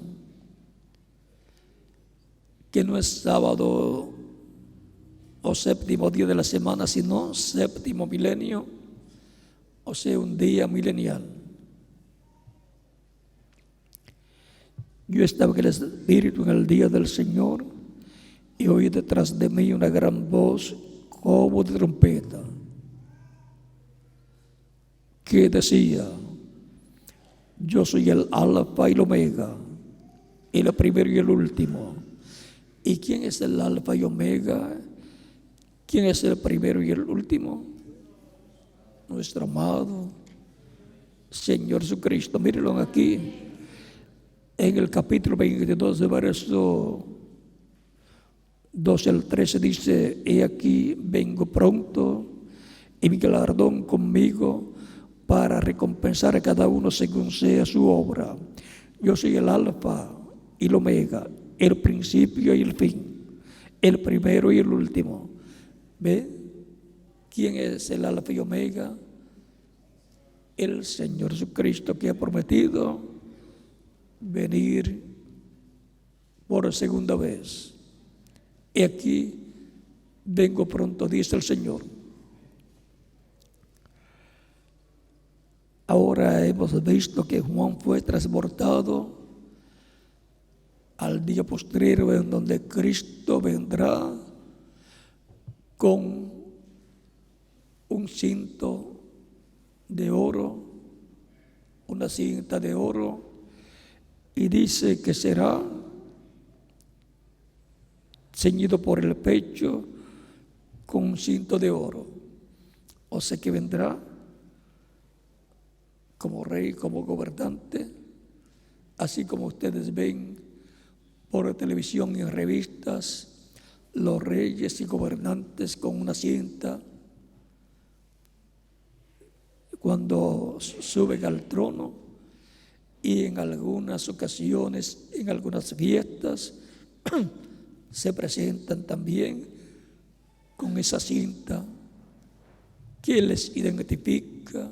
que no es sábado o séptimo día de la semana, sino séptimo milenio, o sea, un día milenial. Yo estaba en el Espíritu en el día del Señor, y oí detrás de mí una gran voz como de trompeta, que decía: yo soy el Alfa y el Omega, el primero y el último. ¿Y quién es el Alfa y Omega? ¿Quién es el primero y el último? Nuestro amado Señor Jesucristo. Mírenlo aquí, en el capítulo 22, de verso 12 al 13, dice: he aquí, vengo pronto, y mi galardón conmigo, para recompensar a cada uno según sea su obra. Yo soy el Alfa y el Omega, el principio y el fin, el primero y el último. ¿Ve? ¿Quién es el Alfa y Omega? El Señor Jesucristo, que ha prometido venir por segunda vez. Y aquí vengo pronto, dice el Señor. Ahora hemos visto que Juan fue transportado al día postrero, en donde Cristo vendrá con un cinto de oro, una cinta de oro, y dice que será ceñido por el pecho con un cinto de oro. O sea que vendrá como rey, como gobernante, así como ustedes ven por televisión y en revistas los reyes y gobernantes con una cinta cuando suben al trono, y en algunas ocasiones, en algunas fiestas, se presentan también con esa cinta que les identifica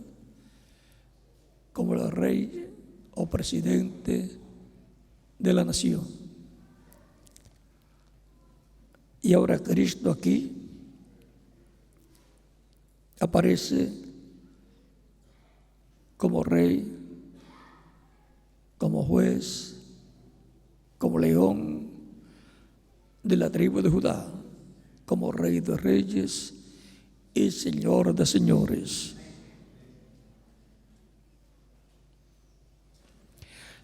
como el rey o presidente de la nación. Y ahora Cristo aquí aparece como rey, como juez, como león de la tribu de Judá, como Rey de reyes y Señor de señores.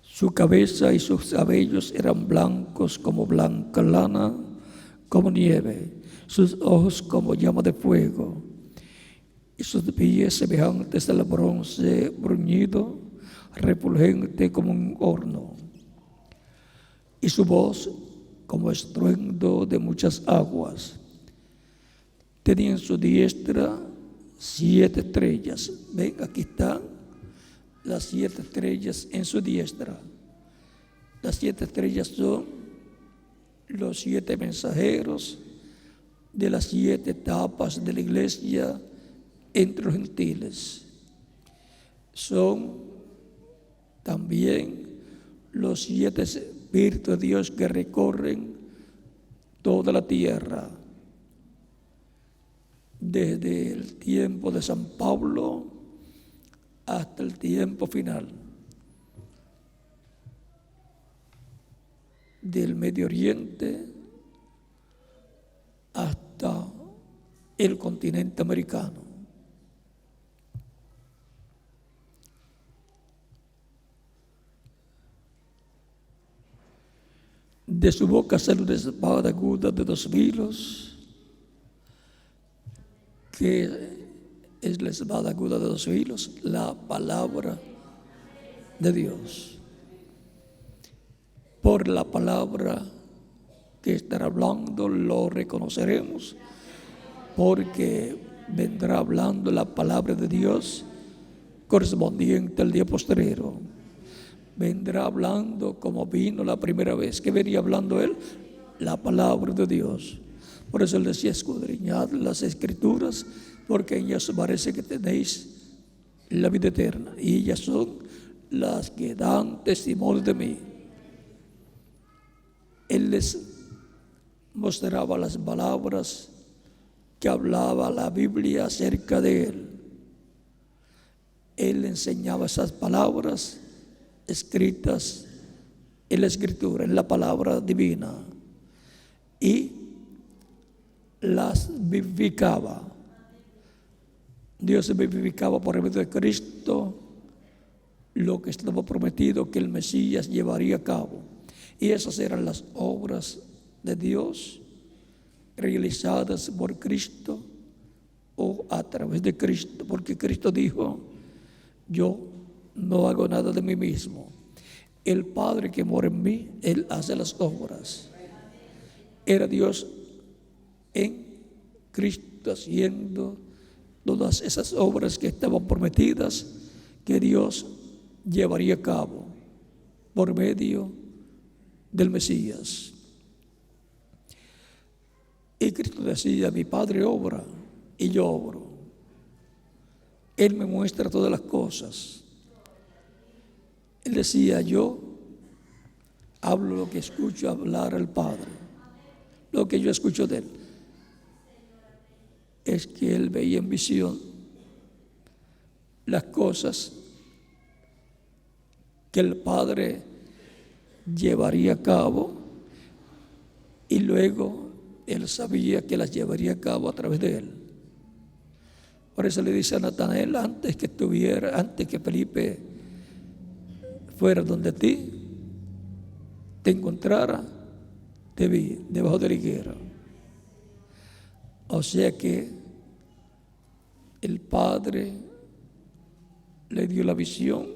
Su cabeza y sus cabellos eran blancos como blanca lana, como nieve, sus ojos como llama de fuego, y sus pies semejantes al bronce bruñido, refulgente como un horno, y su voz como estruendo de muchas aguas. Tenía en su diestra 7 estrellas. Ven, aquí están las 7 estrellas en su diestra. Las 7 estrellas son los 7 mensajeros de las 7 etapas de la iglesia entre los gentiles. Son también los 7 espíritus de Dios que recorren toda la tierra, desde el tiempo de San Pablo hasta el tiempo final, del Medio Oriente hasta el continente americano. De su boca sale una espada aguda de 2 filos, que es la espada aguda de 2 filos, la palabra de Dios. Por la palabra que estará hablando lo reconoceremos, porque vendrá hablando la palabra de Dios correspondiente al día postrero. Vendrá hablando como vino la primera vez. ¿Qué venía hablando él? La palabra de Dios. Por eso él decía: escudriñad las Escrituras, porque en ellas parece que tenéis la vida eterna, y ellas son las que dan testimonio de mí. Él les mostraba las palabras que hablaba la Biblia acerca de él. Él enseñaba esas palabras escritas en la Escritura, en la palabra divina, y las vivificaba. Dios vivificaba por medio de Cristo lo que estaba prometido que el Mesías llevaría a cabo. Y esas eran las obras de Dios realizadas por Cristo o a través de Cristo, porque Cristo dijo: yo no hago nada de mí mismo. El Padre que mora en mí, Él hace las obras. Era Dios en Cristo haciendo todas esas obras que estaban prometidas, que Dios llevaría a cabo por medio del Mesías. Y Cristo decía: mi Padre obra y yo obro. Él me muestra todas las cosas. Él decía: yo hablo lo que escucho hablar al Padre, lo que yo escucho de Él. Es que Él veía en visión las cosas que el Padre llevaría a cabo, y luego Él sabía que las llevaría a cabo a través de Él. Por eso le dice a Natanael: antes que Felipe fuera donde ti, te encontrara, te vi debajo de la higuera. O sea que el Padre le dio la visión,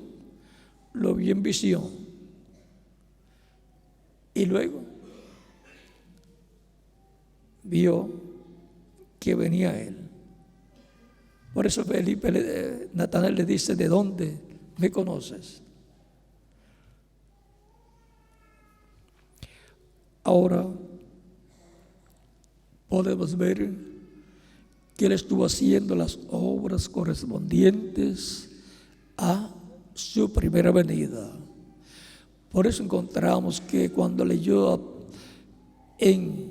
lo vio en visión, y luego vio que venía Él. Por eso Natanael le dice: ¿de dónde me conoces? Ahora podemos ver que Él estuvo haciendo las obras correspondientes a su primera venida. Por eso encontramos que cuando leyó en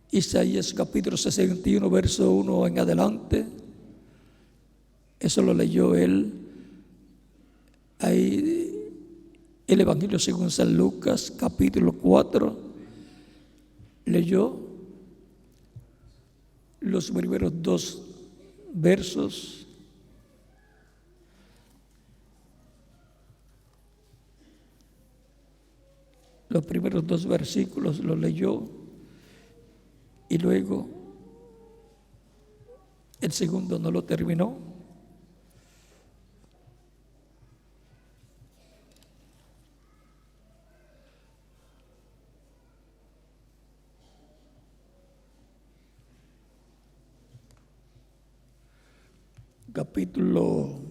Isaías capítulo 61, verso 1 en adelante, eso lo leyó él ahí, el Evangelio según San Lucas capítulo 4, leyó los primeros 2 versos los primeros 2 versículos los leyó y luego el segundo no lo terminó. Capítulo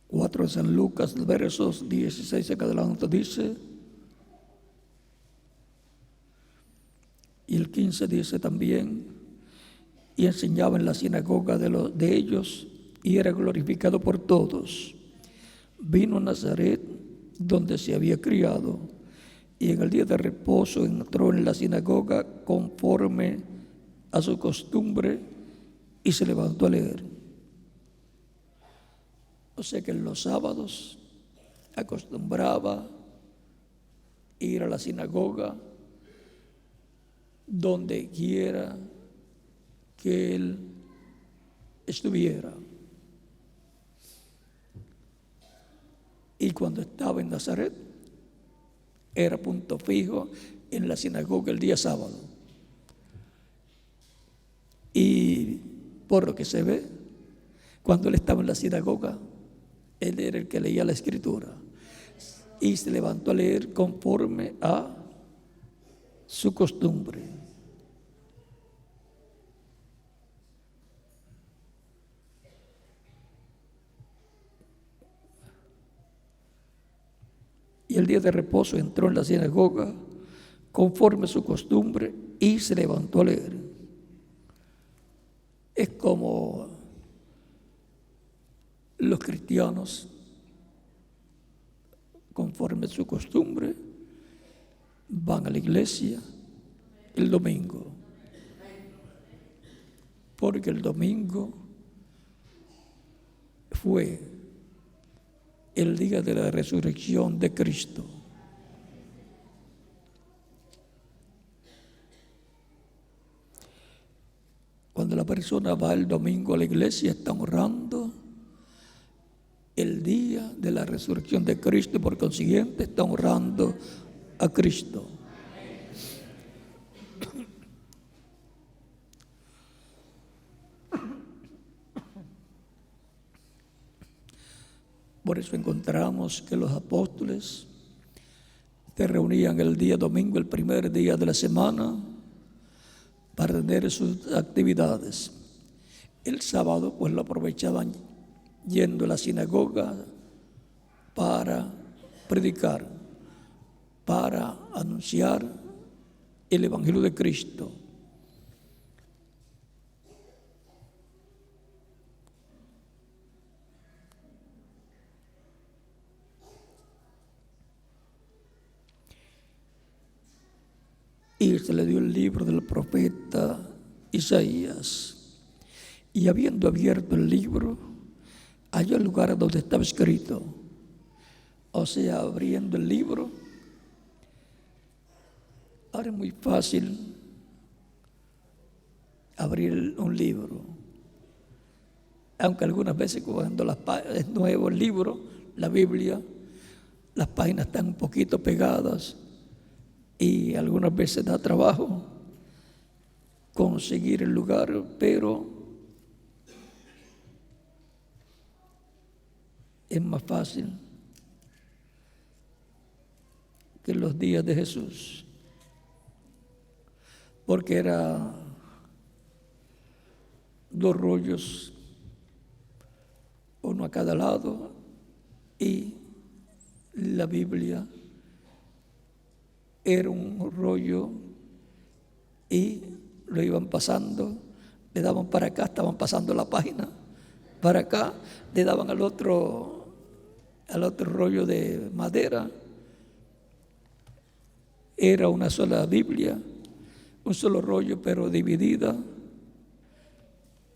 4 de San Lucas, versos 16 en adelante dice, y el 15 dice también, y enseñaba en la sinagoga de ellos, y era glorificado por todos. Vino a Nazaret, donde se había criado, y en el día de reposo entró en la sinagoga conforme a su costumbre, y se levantó a leer. O sea que en los sábados acostumbraba ir a la sinagoga donde quiera que él estuviera. Y cuando estaba en Nazaret, era punto fijo en la sinagoga el día sábado. Y por lo que se ve, cuando él estaba en la sinagoga, él era el que leía la escritura y se levantó a leer conforme a su costumbre. Y el día de reposo entró en la sinagoga conforme a su costumbre y se levantó a leer. Es como los cristianos, conforme a su costumbre, van a la iglesia el domingo, porque el domingo fue el día de la resurrección de Cristo. Cuando la persona va el domingo a la iglesia, está honrando el día de la resurrección de Cristo y por consiguiente está honrando a Cristo. Por eso encontramos que los apóstoles se reunían el día domingo, el primer día de la semana, para tener sus actividades. El sábado pues lo aprovechaban yendo a la sinagoga para predicar, para anunciar el Evangelio de Cristo. Y se le dio el libro del profeta Isaías. Y habiendo abierto el libro, halló el lugar donde estaba escrito. O sea, abriendo el libro. Ahora es muy fácil abrir un libro. Aunque algunas veces cuando es nuevo el libro, la Biblia, las páginas están un poquito pegadas y algunas veces da trabajo conseguir el lugar, pero es más fácil que en los días de Jesús, porque era 2 rollos, uno a cada lado, y la Biblia era un rollo y lo iban pasando, le daban para acá, estaban pasando la página, para acá, le daban al otro rollo de madera. Era una sola Biblia, un solo rollo, pero dividida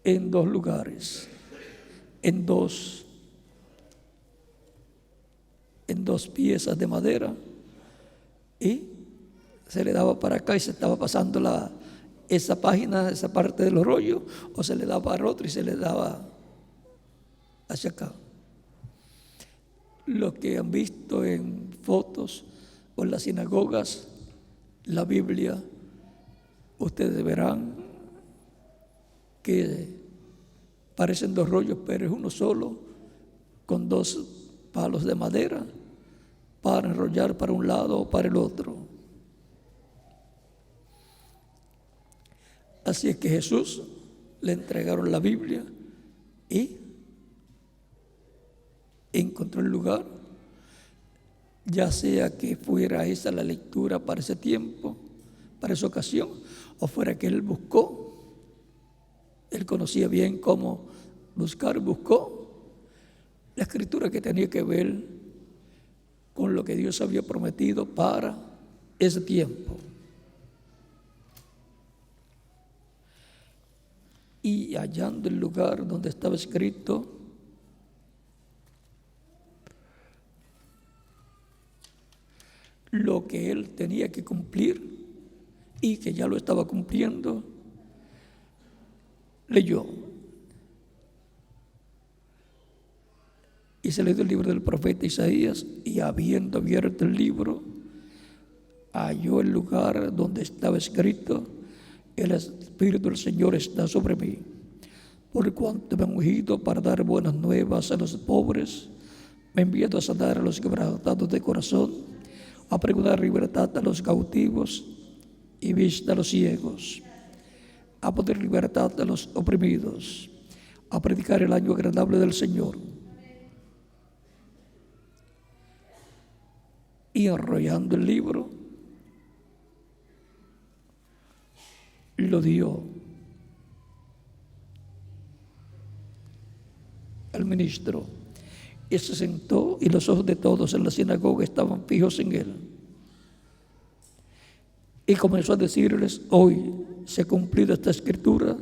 en 2 lugares, en dos piezas de madera, y se le daba para acá y se estaba pasando esa página, esa parte del rollo, o se le daba al otro y se le daba hacia acá. Los que han visto en fotos o en las sinagogas la Biblia, ustedes verán que parecen dos rollos, pero es uno solo, con dos palos de madera para enrollar para un lado o para el otro. Así es que Jesús le entregaron la Biblia y encontró el lugar, ya sea que fuera esa la lectura para ese tiempo, para esa ocasión, o fuera que él buscó. Él conocía bien cómo buscar, buscó la escritura que tenía que ver con lo que Dios había prometido para ese tiempo. Y hallando el lugar donde estaba escrito, lo que él tenía que cumplir y que ya lo estaba cumpliendo, leyó. Y se leyó el libro del profeta Isaías, y habiendo abierto el libro, halló el lugar donde estaba escrito: el Espíritu del Señor está sobre mí, por cuanto me ha ungido para dar buenas nuevas a los pobres, me ha enviado a sanar a los quebrantados de corazón, a pregonar libertad a los cautivos y vista a los ciegos, a poner libertad a los oprimidos, a predicar el año agradable del Señor. Y enrollando el libro, lo dio al ministro y se sentó, y los ojos de todos en la sinagoga estaban fijos en él. Y comenzó a decirles: hoy se ha cumplido esta escritura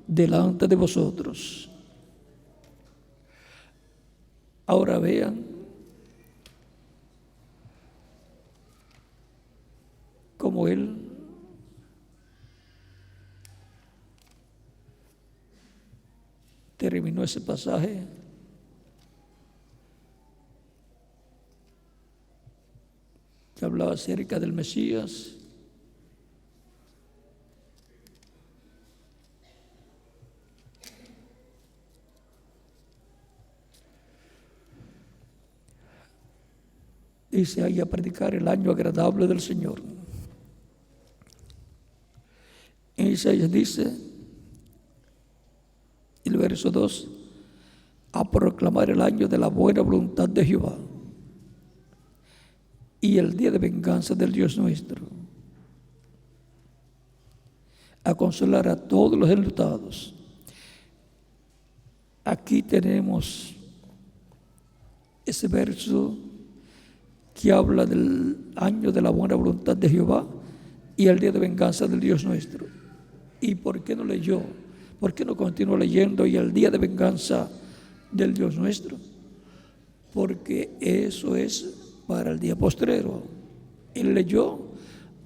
delante de vosotros. Ahora vean cómo él terminó ese pasaje que hablaba acerca del Mesías. Dice ahí: a predicar el año agradable del Señor. En Isaías dice, el verso 2, a proclamar el año de la buena voluntad de Jehová y el día de venganza del Dios nuestro, a consolar a todos los enlutados. Aquí tenemos ese verso que habla del año de la buena voluntad de Jehová y el día de venganza del Dios nuestro. ¿Y por qué no leyó? ¿Por qué no continuó leyendo y el día de venganza del Dios nuestro? Porque eso es para el día postrero. Él leyó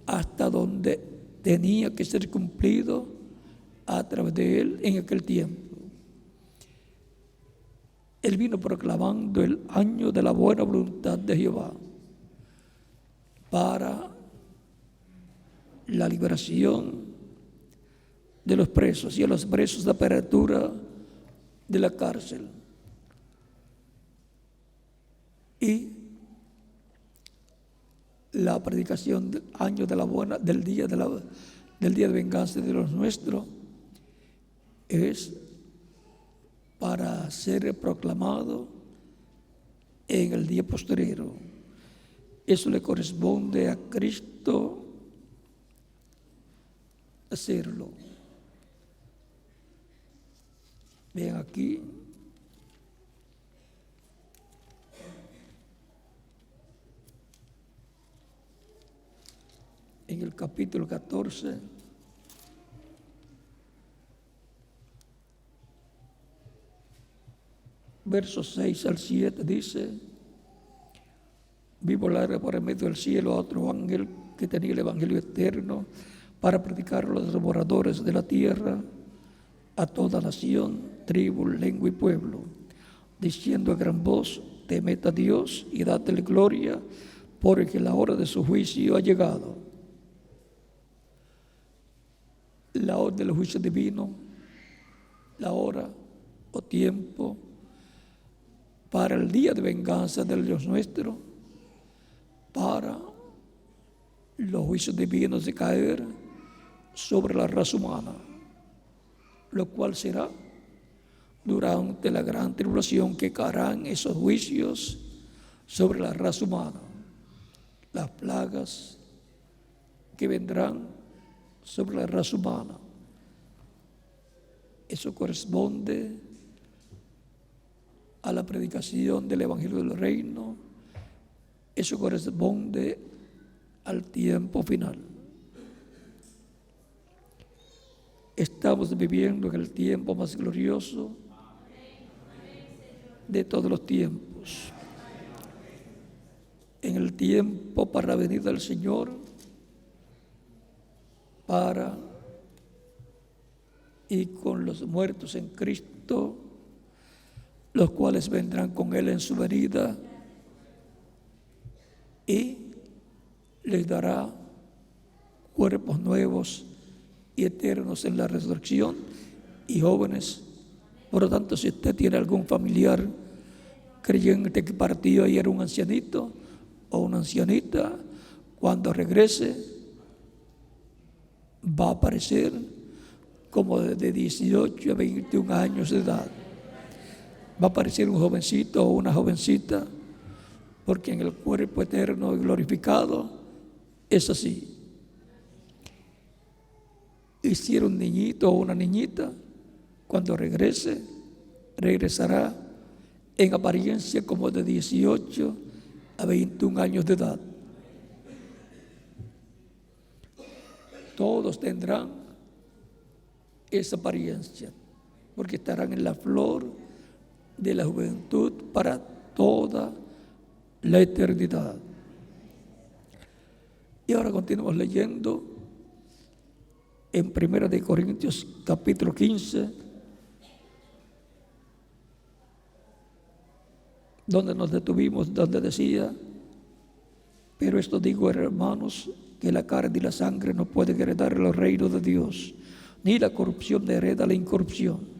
hasta donde tenía que ser cumplido a través de él en aquel tiempo. Él vino proclamando el año de la buena voluntad de Jehová para la liberación de los presos y a los presos de apertura de la cárcel. Y la predicación del año de la buena, del día de venganza de los nuestros, es para ser proclamado en el día postrero. Eso le corresponde a Cristo hacerlo. Vean aquí en el capítulo 14, versos 6 al 7, dice: vi volar por el medio del cielo a otro ángel que tenía el evangelio eterno para predicar a los moradores de la tierra, a toda nación, tribu, lengua y pueblo, diciendo a gran voz: temed a Dios y dadle gloria, porque la hora de su juicio ha llegado. La hora del juicio divino, la hora o tiempo para el día de venganza del Dios nuestro, para los juicios divinos de caer sobre la raza humana, lo cual será durante la gran tribulación, que caerán esos juicios sobre la raza humana, las plagas que vendrán sobre la raza humana. Eso corresponde a la predicación del Evangelio del Reino. Eso corresponde al tiempo final. Estamos viviendo en el tiempo más glorioso de todos los tiempos. En el tiempo para la venida del Señor, para y con los muertos en Cristo, los cuales vendrán con Él en su venida, y les dará cuerpos nuevos y eternos en la resurrección. Y jóvenes, por lo tanto, si usted tiene algún familiar creyente que partió y era un ancianito o una ancianita, cuando regrese va a aparecer como de 18 a 21 años de edad. Va a aparecer un jovencito o una jovencita, porque en el cuerpo eterno y glorificado es así. Y si era un niñito o una niñita, cuando regrese, regresará en apariencia como de 18 a 21 años de edad. Todos tendrán esa apariencia, porque estarán en la flor de la juventud para toda la eternidad. Y ahora continuamos leyendo en 1 Corintios capítulo 15, donde nos detuvimos, donde decía: pero esto digo, hermanos, que la carne y la sangre no pueden heredar los reinos de Dios, ni la corrupción hereda la incorrupción.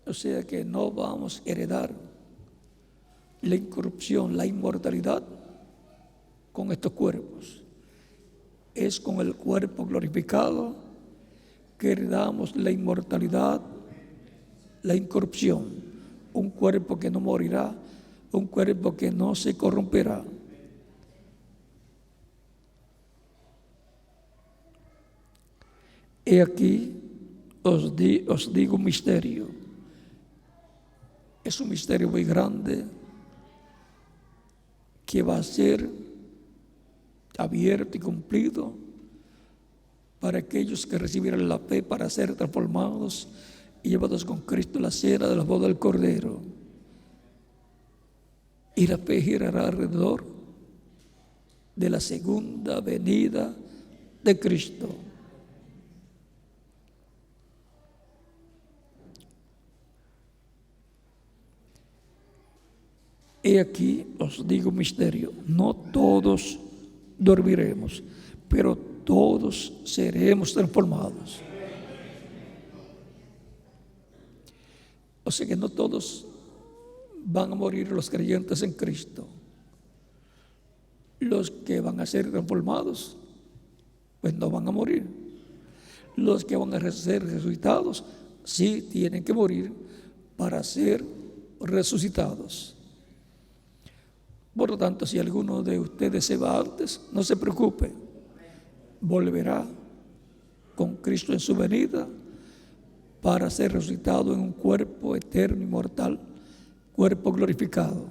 O sea que no vamos a heredar la incorrupción, la inmortalidad con estos cuerpos. Es con el cuerpo glorificado que heredamos la inmortalidad, la incorrupción, un cuerpo que no morirá, un cuerpo que no se corromperá. He aquí os digo un misterio. Es un misterio muy grande que va a ser abierto y cumplido para aquellos que recibieran la fe para ser transformados y llevados con Cristo a la cena de la boda del Cordero. Y la fe girará alrededor de la segunda venida de Cristo. He aquí os digo un misterio: no todos dormiremos, pero todos seremos transformados. O sea que no todos van a morir los creyentes en Cristo. Los que van a ser transformados, pues no van a morir. Los que van a ser resucitados, sí tienen que morir para ser resucitados. Por lo tanto, si alguno de ustedes se va antes, no se preocupe, volverá con Cristo en su venida para ser resucitado en un cuerpo eterno, inmortal, cuerpo glorificado.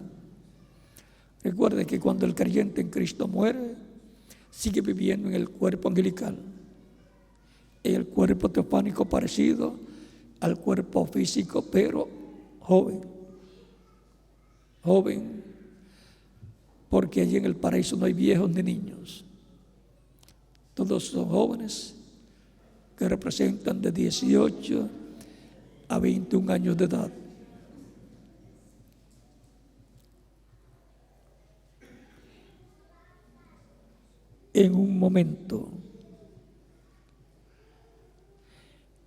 Recuerde que cuando el creyente en Cristo muere, sigue viviendo en el cuerpo angelical, en el cuerpo teofánico parecido al cuerpo físico, pero joven. joven, porque allí en el paraíso no hay viejos ni niños. Todos son jóvenes que representan de 18 a 21 años de edad. En un momento,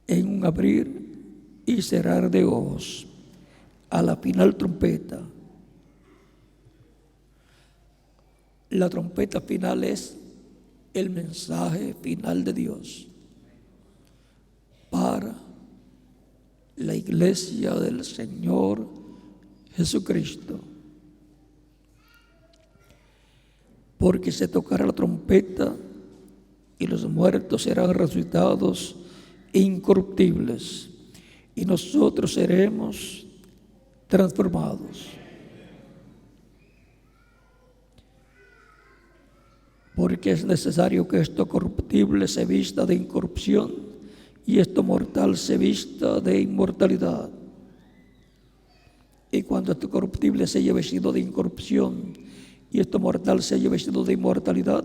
en un abrir y cerrar de ojos, a la final trompeta. La trompeta final es el mensaje final de Dios para la iglesia del Señor Jesucristo. Porque se tocará la trompeta y los muertos serán resucitados incorruptibles y nosotros seremos transformados. Porque es necesario que esto corruptible se vista de incorrupción y esto mortal se vista de inmortalidad. Y cuando esto corruptible se haya vestido de incorrupción y esto mortal se haya vestido de inmortalidad,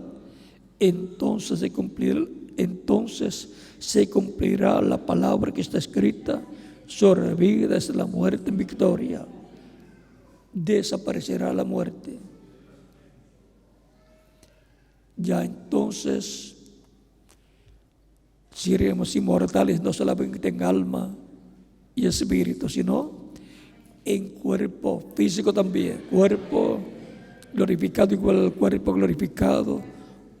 entonces se cumplirá la palabra que está escrita: sobre vida es la muerte en victoria. Desaparecerá la muerte. Ya entonces seremos inmortales no solamente en alma y espíritu, sino en cuerpo físico también, cuerpo glorificado igual al cuerpo glorificado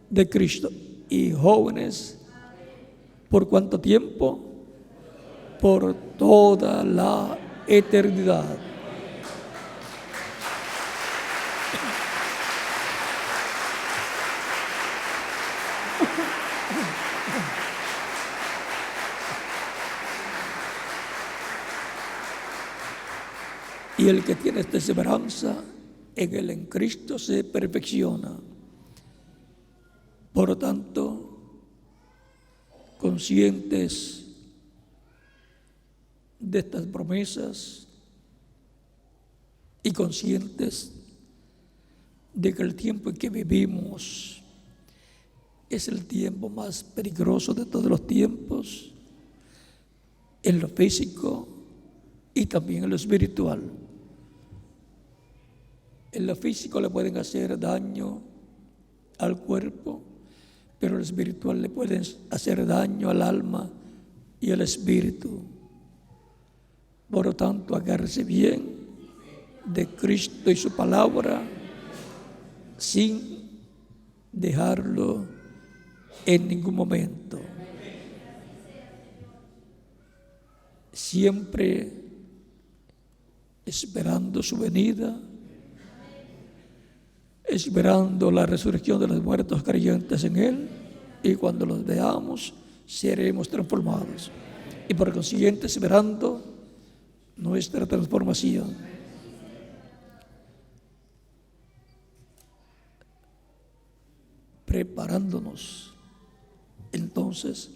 de Cristo. Y jóvenes, ¿por cuánto tiempo? Por toda la eternidad. Y el que tiene esta esperanza en él, en Cristo, se perfecciona. Por lo tanto, conscientes de estas promesas y conscientes de que el tiempo en que vivimos es el tiempo más peligroso de todos los tiempos, en lo físico y también en lo espiritual. En lo físico le pueden hacer daño al cuerpo, pero en lo espiritual le pueden hacer daño al alma y al espíritu. Por lo tanto, agárrese bien de Cristo y su palabra sin dejarlo en ningún momento. Siempre esperando su venida, esperando la resurrección de los muertos creyentes en Él, y cuando los veamos seremos transformados, y por consiguiente esperando nuestra transformación. Preparándonos entonces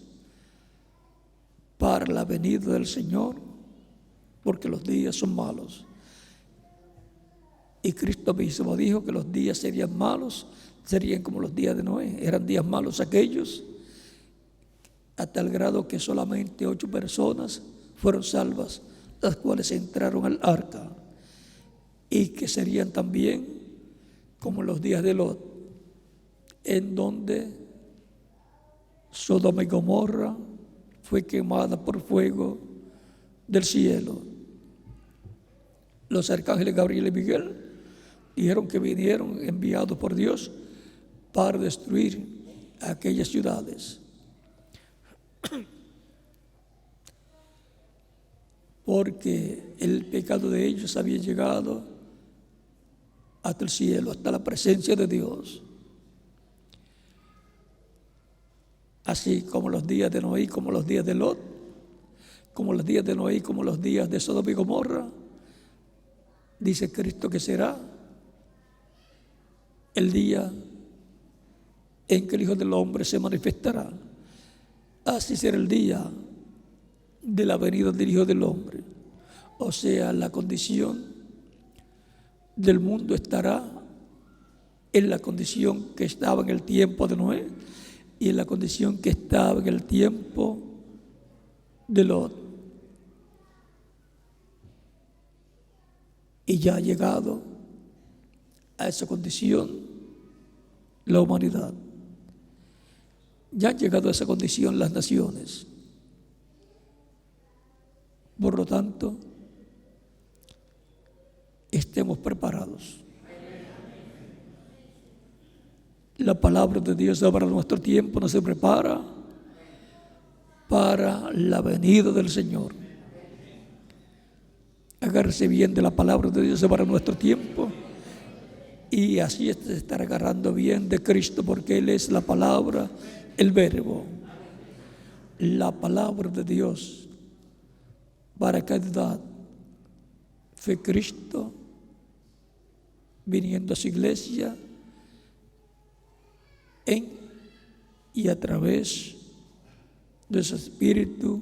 para la venida del Señor, porque los días son malos. Y Cristo mismo dijo que los días serían malos, serían como los días de Noé. Eran días malos aquellos, a tal grado que solamente 8 personas fueron salvas, las cuales entraron al arca. Y que serían también como los días de Lot, en donde Sodoma y Gomorra fue quemada por fuego del cielo. Los arcángeles Gabriel y Miguel dijeron que vinieron enviados por Dios para destruir aquellas ciudades, porque el pecado de ellos había llegado hasta el cielo, hasta la presencia de Dios. Así como los días de Noé, como los días de Lot, como los días de Noé, como los días de Sodoma y Gomorra, dice Cristo que será el día en que el Hijo del Hombre se manifestará. Así será el día de la venida del Hijo del Hombre. O sea, la condición del mundo estará en la condición que estaba en el tiempo de Noé y en la condición que estaba en el tiempo de Lot. Y ya ha llegado a esa condición la humanidad. Ya han llegado a esa condición las naciones. Por lo tanto, estemos preparados. La palabra de Dios para nuestro tiempo nos prepara para la venida del Señor. Agárrese bien de la palabra de Dios para nuestro tiempo y así estar agarrando bien de Cristo, porque Él es la palabra, el verbo. La palabra de Dios para cada edad fue Cristo viniendo a su iglesia en y a través de su Espíritu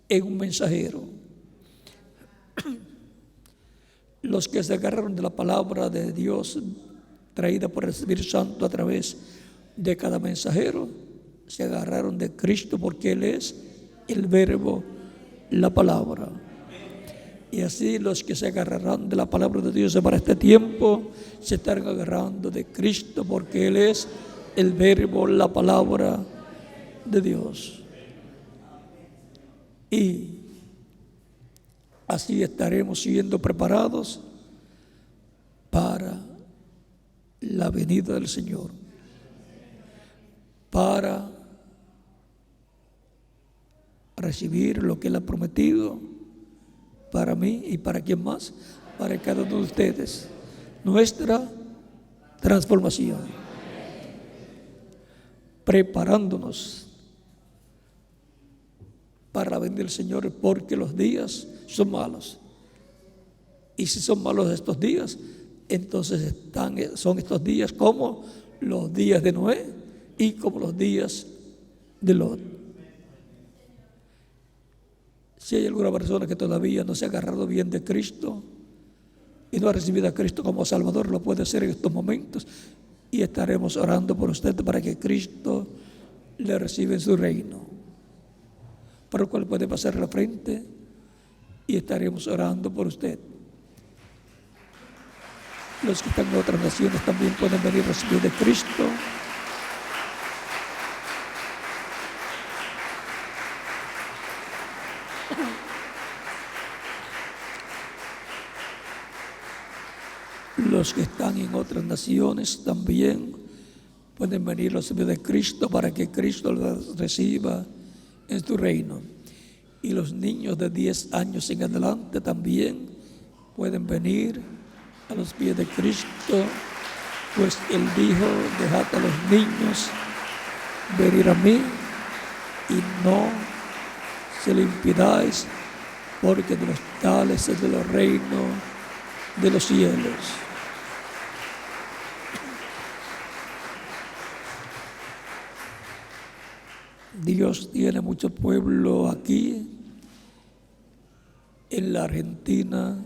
en un mensajero. Los que se agarraron de la palabra de Dios traída por el Espíritu Santo a través de cada mensajero, se agarraron de Cristo, porque Él es el verbo, la palabra. Y así los que se agarrarán de la palabra de Dios para este tiempo se están agarrando de Cristo, porque Él es el verbo, la palabra de Dios. Y así estaremos siendo preparados para la venida del Señor, para recibir lo que Él ha prometido para mí y para quien más, para cada uno de ustedes, nuestra transformación, preparándonos para la venida del Señor, porque los días son malos. Y si son malos estos días, entonces son estos días como los días de Noé y como los días de Lot. Si hay alguna persona que todavía no se ha agarrado bien de Cristo y no ha recibido a Cristo como Salvador, lo puede hacer en estos momentos, y estaremos orando por usted para que Cristo le reciba en su reino, por lo cual puede pasar a la frente y estaremos orando por usted. Los que están en otras naciones también pueden venir a recibir de Cristo. Los que están en otras naciones también pueden venir a recibir de Cristo, para que Cristo los reciba en su reino. Y los niños de 10 años en adelante también pueden venir a los pies de Cristo, pues Él dijo: dejad a los niños venir a mí y no se le impidáis, porque de los tales es el reino de los cielos. Dios tiene mucho pueblo aquí en la Argentina,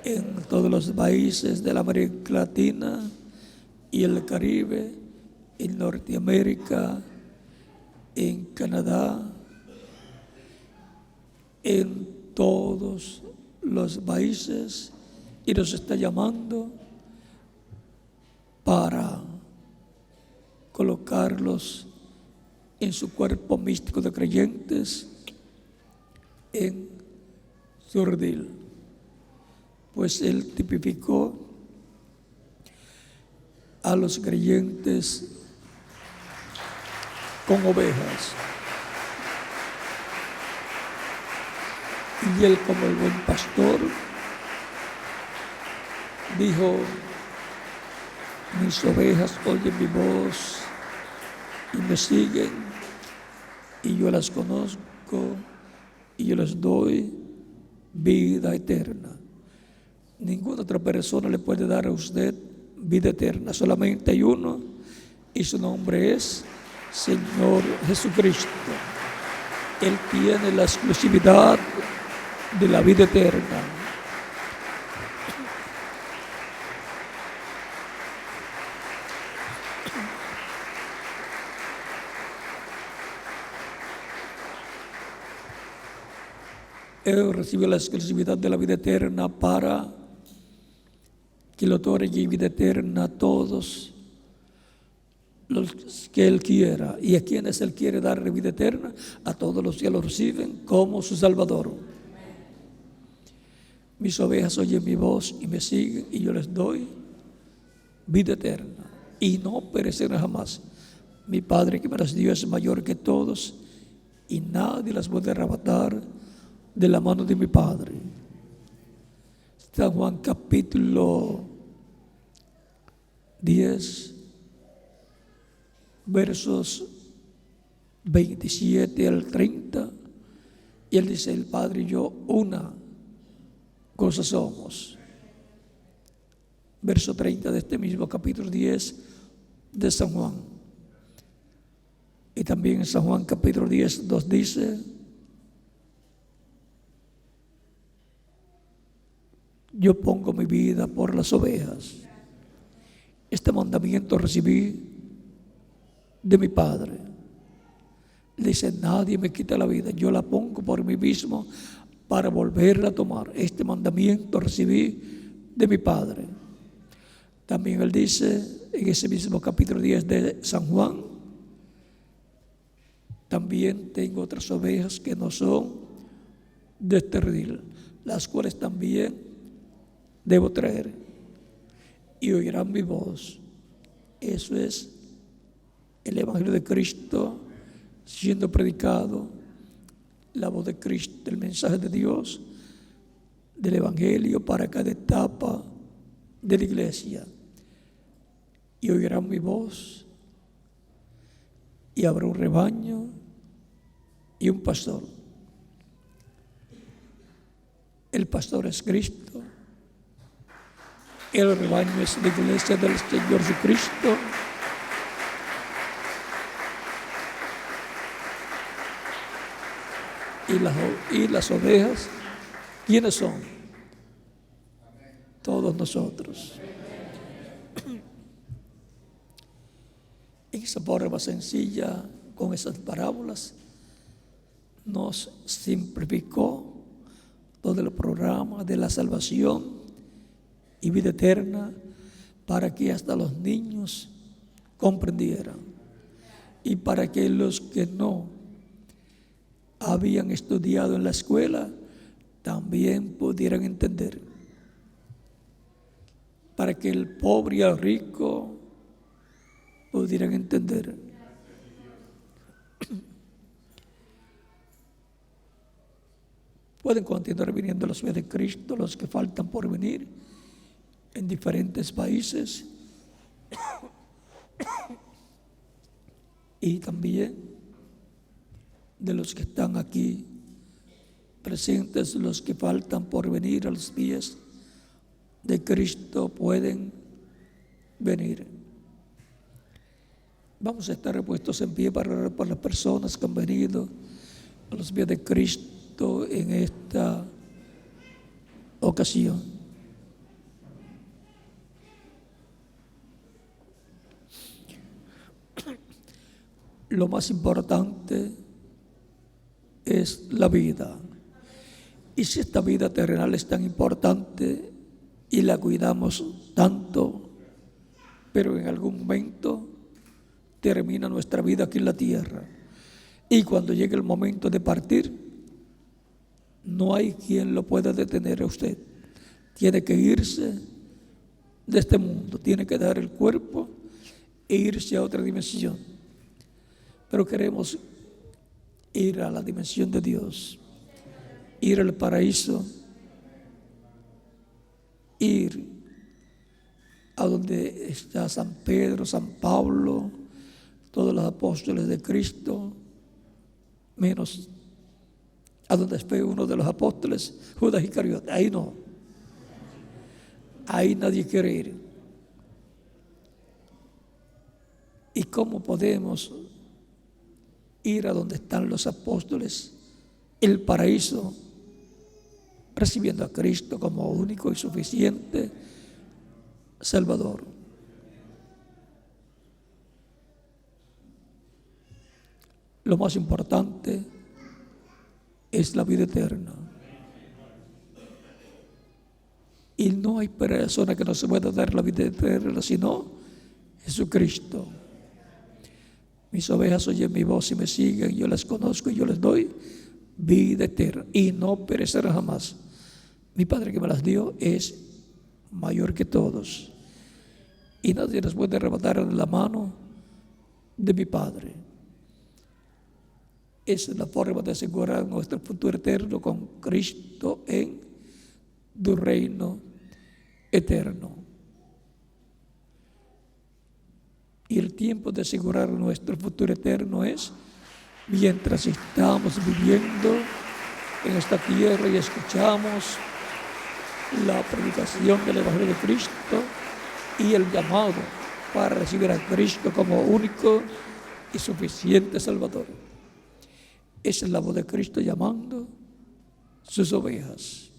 en todos los países de la América Latina y el Caribe, en Norteamérica, en Canadá, en todos los países, y nos está llamando para colocarlos en su cuerpo místico de creyentes en su redil. Pues Él tipificó a los creyentes con ovejas, y Él, como el buen pastor, dijo: mis ovejas oyen mi voz y me siguen, y yo las conozco y yo les doy vida eterna. Ninguna otra persona le puede dar a usted vida eterna, solamente hay uno, y su nombre es Señor Jesucristo. Él tiene la exclusividad de la vida eterna. Él recibe la exclusividad de la vida eterna para que le otorgue vida eterna a todos los que Él quiera. ¿Y a quienes Él quiere darle vida eterna? A todos los que lo reciben como su Salvador. Mis ovejas oyen mi voz y me siguen, y yo les doy vida eterna, y no perecerán jamás. Mi Padre que me las dio es mayor que todos, y nadie las puede arrebatar de la mano de mi Padre. San Juan capítulo 10, versos 27 al 30, y Él dice: el Padre y yo una cosa somos. Verso 30 de este mismo capítulo 10 de San Juan. Y también en San Juan capítulo 10 nos dice: yo pongo mi vida por las ovejas. Este mandamiento recibí de mi Padre. Dice: nadie me quita la vida, yo la pongo por mí mismo para volverla a tomar. Este mandamiento recibí de mi Padre. También Él dice en ese mismo capítulo 10 de San Juan: también tengo otras ovejas que no son de este redil, las cuales también debo traer, y oirán mi voz. Eso es el Evangelio de Cristo siendo predicado, la voz de Cristo, el mensaje de Dios, del Evangelio para cada etapa de la iglesia. Y oirán mi voz, y habrá un rebaño y un pastor. El pastor es Cristo, el rebaño es la iglesia del Señor Jesucristo. Y las ovejas, ¿quiénes son? Todos nosotros. En esa forma sencilla, con esas parábolas, nos simplificó todo el programa de la salvación y vida eterna, para que hasta los niños comprendieran, y para que los que no habían estudiado en la escuela también pudieran entender, para que el pobre y el rico pudieran entender. Pueden continuar viniendo los fieles de Cristo, los que faltan por venir en diferentes países, y también de los que están aquí presentes, los que faltan por venir a los pies de Cristo pueden venir. Vamos a estar puestos en pie para orar por las personas que han venido a los pies de Cristo en esta ocasión. Lo más importante es la vida. Y si esta vida terrenal es tan importante y la cuidamos tanto, pero en algún momento termina nuestra vida aquí en la tierra, y cuando llegue el momento de partir, no hay quien lo pueda detener a usted. Tiene que irse de este mundo, tiene que dar el cuerpo e irse a otra dimensión. Pero queremos ir a la dimensión de Dios, ir al paraíso, ir a donde está San Pedro, San Pablo, todos los apóstoles de Cristo, menos a donde fue uno de los apóstoles, Judas Iscariote. Ahí no, ahí nadie quiere ir. ¿Y cómo podemos ir a donde están los apóstoles, el paraíso, recibiendo a Cristo como único y suficiente Salvador? Lo más importante es la vida eterna. Y no hay persona que nos pueda dar la vida eterna sino Jesucristo. Mis ovejas oyen mi voz y me siguen, yo las conozco y yo les doy vida eterna y no perecerán jamás. Mi Padre que me las dio es mayor que todos y nadie nos puede arrebatar de la mano de mi Padre. Esa es la forma de asegurar nuestro futuro eterno con Cristo en tu reino eterno. Y el tiempo de asegurar nuestro futuro eterno es mientras estamos viviendo en esta tierra y escuchamos la predicación del Evangelio de Cristo y el llamado para recibir a Cristo como único y suficiente Salvador. Esa es la voz de Cristo llamando sus ovejas.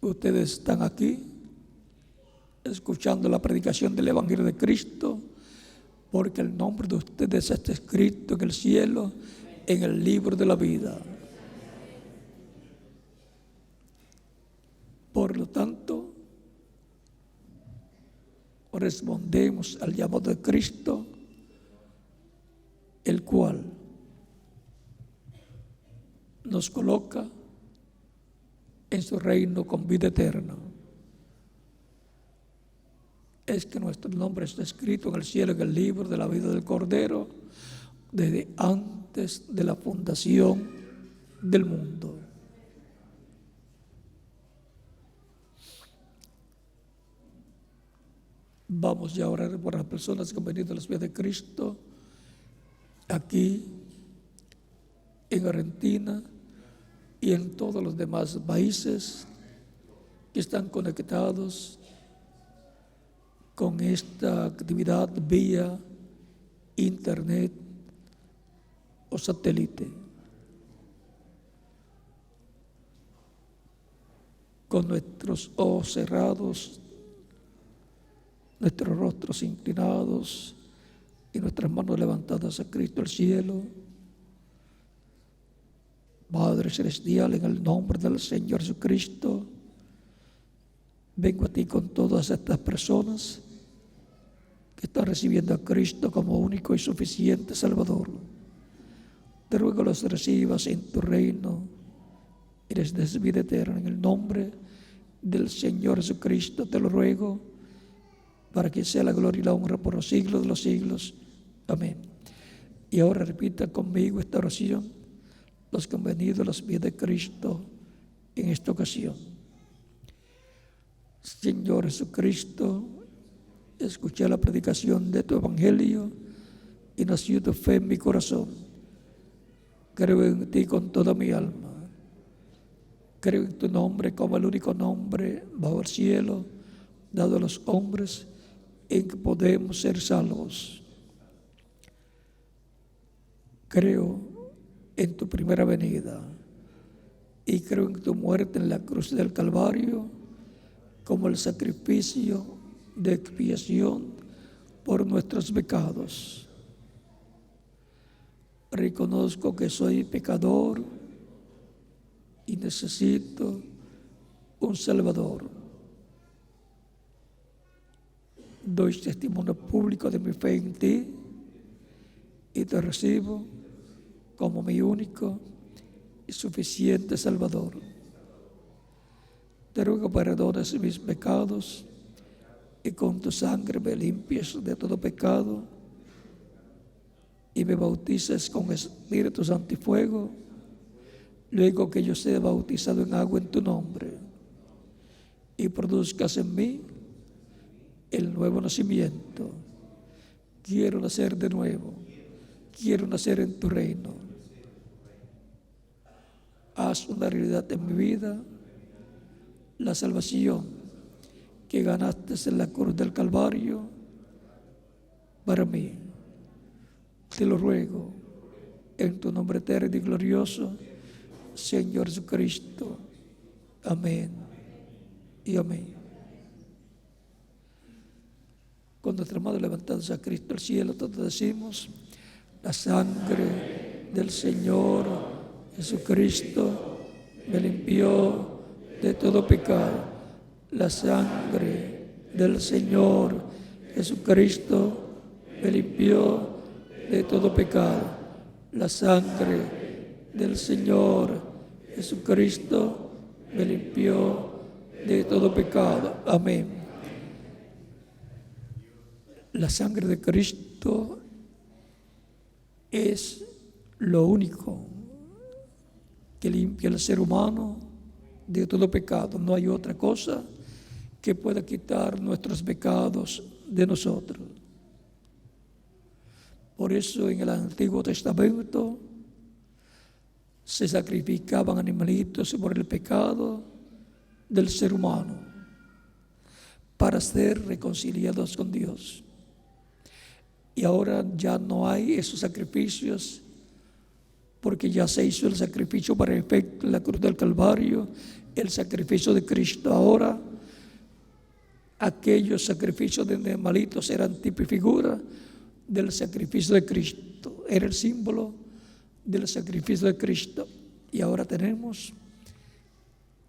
Ustedes están aquí escuchando la predicación del Evangelio de Cristo porque el nombre de ustedes está escrito en el cielo, en el libro de la vida. Por lo tanto, respondemos al llamado de Cristo, el cual nos coloca en su reino con vida eterna. Es que nuestro nombre está escrito en el cielo, en el libro de la vida del Cordero, desde antes de la fundación del mundo. Vamos ya a orar por las personas que han venido a los pies de Cristo, aquí, en Argentina y en todos los demás países que están conectados con esta actividad vía internet o satélite. Con nuestros ojos cerrados, nuestros rostros inclinados y nuestras manos levantadas a Cristo al cielo. Padre Celestial, en el nombre del Señor Jesucristo, vengo a ti con todas estas personas que están recibiendo a Cristo como único y suficiente Salvador. Te ruego los recibas en tu reino y les des vida eterna. En el nombre del Señor Jesucristo te lo ruego, para que sea la gloria y la honra por los siglos de los siglos. Amén. Y ahora repita conmigo esta oración, los que han venido a los pies de Cristo en esta ocasión. Señor Jesucristo, escuché la predicación de tu Evangelio y nació tu fe en mi corazón. Creo en ti con toda mi alma. Creo en tu nombre como el único nombre bajo el cielo dado a los hombres en que podemos ser salvos. Creo en tu primera venida y creo en tu muerte en la cruz del Calvario como el sacrificio de expiación por nuestros pecados. Reconozco que soy pecador y necesito un Salvador. Doy testimonio público de mi fe en ti y te recibo como mi único y suficiente Salvador. Te ruego perdones mis pecados y con tu sangre me limpies de todo pecado y me bautices con Espíritu Santo y fuego, luego que yo sea bautizado en agua en tu nombre y produzcas en mí el nuevo nacimiento. Quiero nacer de nuevo, quiero nacer en tu reino. Haz una realidad en mi vida la salvación que ganaste en la cruz del Calvario para mí. Te lo ruego en tu nombre eterno y glorioso, Señor Jesucristo. Amén y amén. Con nuestras manos levantadas a Cristo al cielo, todos decimos: la sangre del Señor Jesucristo me limpió de todo pecado. La sangre del Señor Jesucristo me limpió de todo pecado. La sangre del Señor Jesucristo me limpió de todo pecado. Amén. La sangre de Cristo es lo único que limpia al ser humano de todo pecado. No hay otra cosa que pueda quitar nuestros pecados de nosotros. Por eso en el Antiguo Testamento se sacrificaban animalitos por el pecado del ser humano para ser reconciliados con Dios. Y ahora ya no hay esos sacrificios, porque ya se hizo el sacrificio perfecto en la cruz del Calvario, el sacrificio de Cristo. Ahora aquellos sacrificios de animalitos eran tipo y figura del sacrificio de Cristo, era el símbolo del sacrificio de Cristo. Y ahora tenemos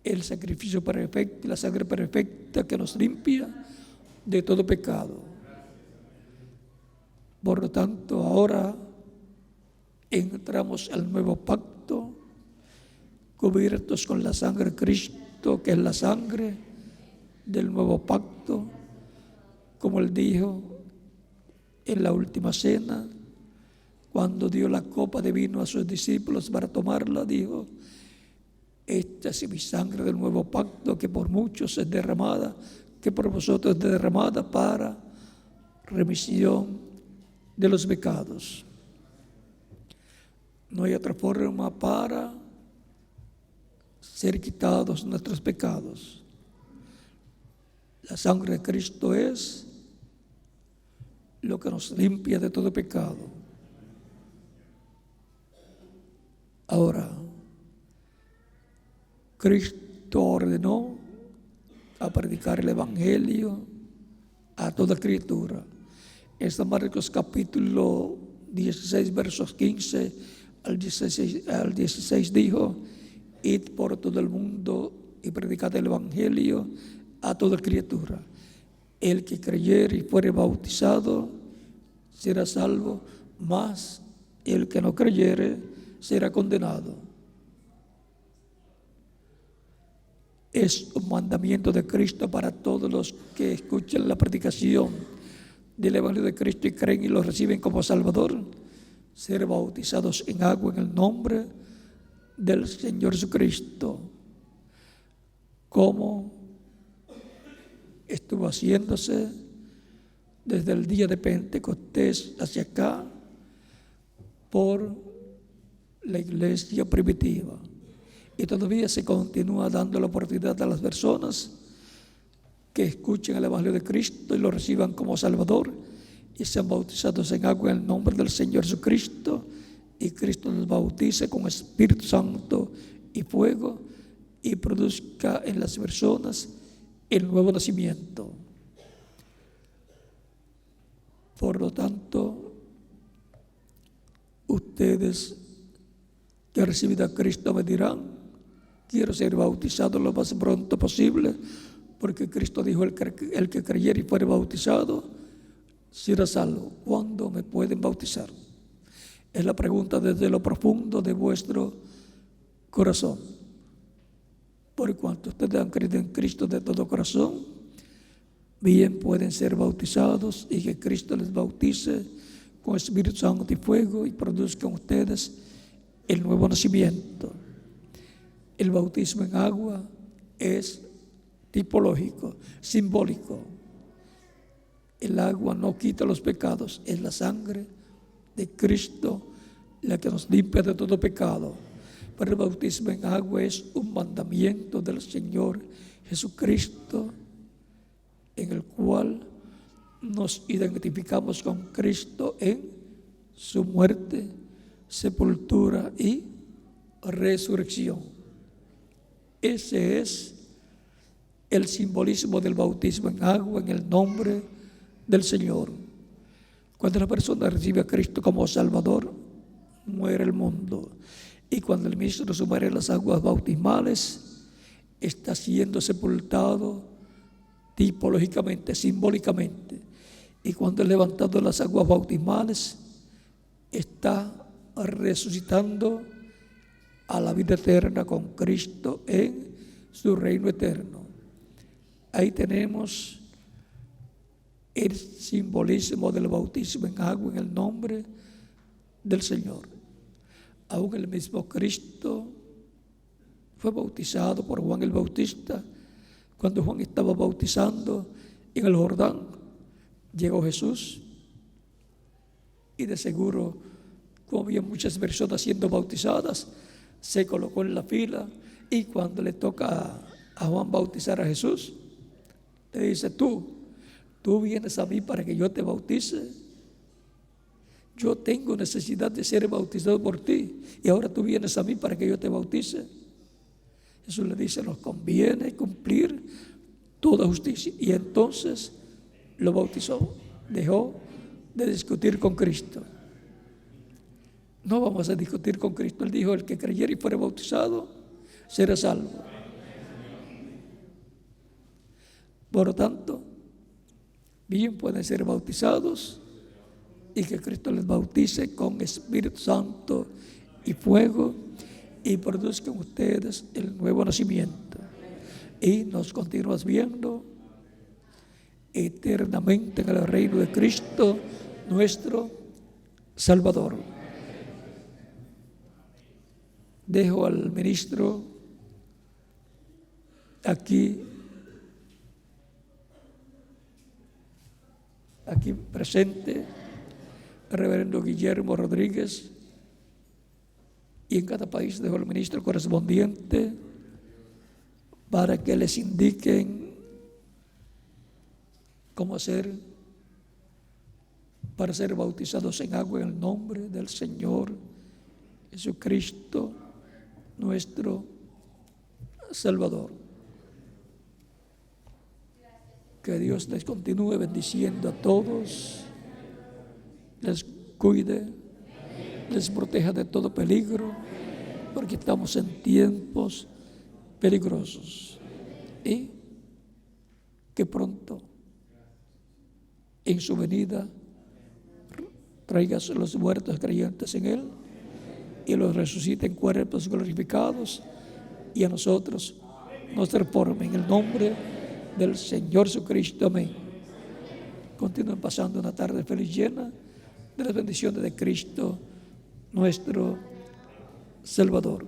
el sacrificio perfecto, la sangre perfecta que nos limpia de todo pecado. Por lo tanto, ahora entramos al nuevo pacto, cubiertos con la sangre de Cristo, que es la sangre del nuevo pacto, como Él dijo en la última cena, cuando dio la copa de vino a sus discípulos para tomarla, dijo: esta es mi sangre del nuevo pacto, que por muchos es derramada, que por vosotros es derramada para remisión de los pecados. No hay otra forma para ser quitados nuestros pecados. La sangre de Cristo es lo que nos limpia de todo pecado. Ahora, Cristo ordenó a predicar el Evangelio a toda criatura. En San Marcos capítulo 16, versos 15 al 16 dijo: id por todo el mundo y predicad el Evangelio a toda criatura. El que creyere y fuere bautizado será salvo, mas el que no creyere será condenado. Es un mandamiento de Cristo para todos los que escuchan la predicación del Evangelio de Cristo y creen y lo reciben como Salvador, ser bautizados en agua en el nombre del Señor Jesucristo, como estuvo haciéndose desde el día de Pentecostés hacia acá por la iglesia primitiva. Y todavía se continúa dando la oportunidad a las personas que escuchen el Evangelio de Cristo y lo reciban como Salvador y sean bautizados en agua en el nombre del Señor Jesucristo, y Cristo los bautice con Espíritu Santo y fuego y produzca en las personas el nuevo nacimiento. Por lo tanto, ustedes que han recibido a Cristo me dirán: quiero ser bautizado lo más pronto posible, porque Cristo dijo: el que creyere y fuere bautizado será salvo. ¿Cuándo me pueden bautizar? Es la pregunta desde lo profundo de vuestro corazón. Por cuanto ustedes han creído en Cristo de todo corazón, bien pueden ser bautizados, y que Cristo les bautice con Espíritu Santo y fuego y produzca en ustedes el nuevo nacimiento. El bautismo en agua es tipológico, simbólico. El agua no quita los pecados, es la sangre de Cristo la que nos limpia de todo pecado. Pero el bautismo en agua es un mandamiento del Señor Jesucristo, en el cual nos identificamos con Cristo en su muerte, sepultura y resurrección. Ese es el simbolismo del bautismo en agua en el nombre del Señor. Cuando la persona recibe a Cristo como Salvador, muere el mundo. Y cuando el ministro sumaria las aguas bautismales, está siendo sepultado tipológicamente, simbólicamente. Y cuando es levantado de las aguas bautismales, está resucitando a la vida eterna con Cristo en su reino eterno. Ahí tenemos el simbolismo del bautismo en agua en el nombre del Señor. Aún el mismo Cristo fue bautizado por Juan el Bautista. Cuando Juan estaba bautizando en el Jordán, llegó Jesús y de seguro, como había muchas personas siendo bautizadas, se colocó en la fila, y cuando le toca a Juan bautizar a Jesús, le dice: tú vienes a mí para que yo te bautice. Yo tengo necesidad de ser bautizado por ti, y ahora tú vienes a mí para que yo te bautice. Jesús le dice: nos conviene cumplir toda justicia. Y entonces lo bautizó. Dejó de discutir con Cristo. No vamos a discutir con Cristo. Él dijo: el que creyere y fuere bautizado será salvo. Por lo tanto, bien pueden ser bautizados, y que Cristo les bautice con Espíritu Santo y fuego, y produzcan ustedes el nuevo nacimiento, y nos continúas viendo eternamente en el reino de Cristo nuestro Salvador. Dejo al ministro aquí presente, el reverendo Guillermo Rodríguez, y en cada país dejo al ministro correspondiente para que les indiquen cómo hacer para ser bautizados en agua en el nombre del Señor Jesucristo, nuestro Salvador. Que Dios les continúe bendiciendo a todos, les cuide, les proteja de todo peligro, porque estamos en tiempos peligrosos. Y que pronto, en su venida, traiga a los muertos creyentes en Él y los resucite en cuerpos glorificados, y a nosotros nos transforme en el nombre del Señor Jesucristo. Amén. Continúen pasando una tarde feliz, llena de las bendiciones de Cristo, nuestro Salvador.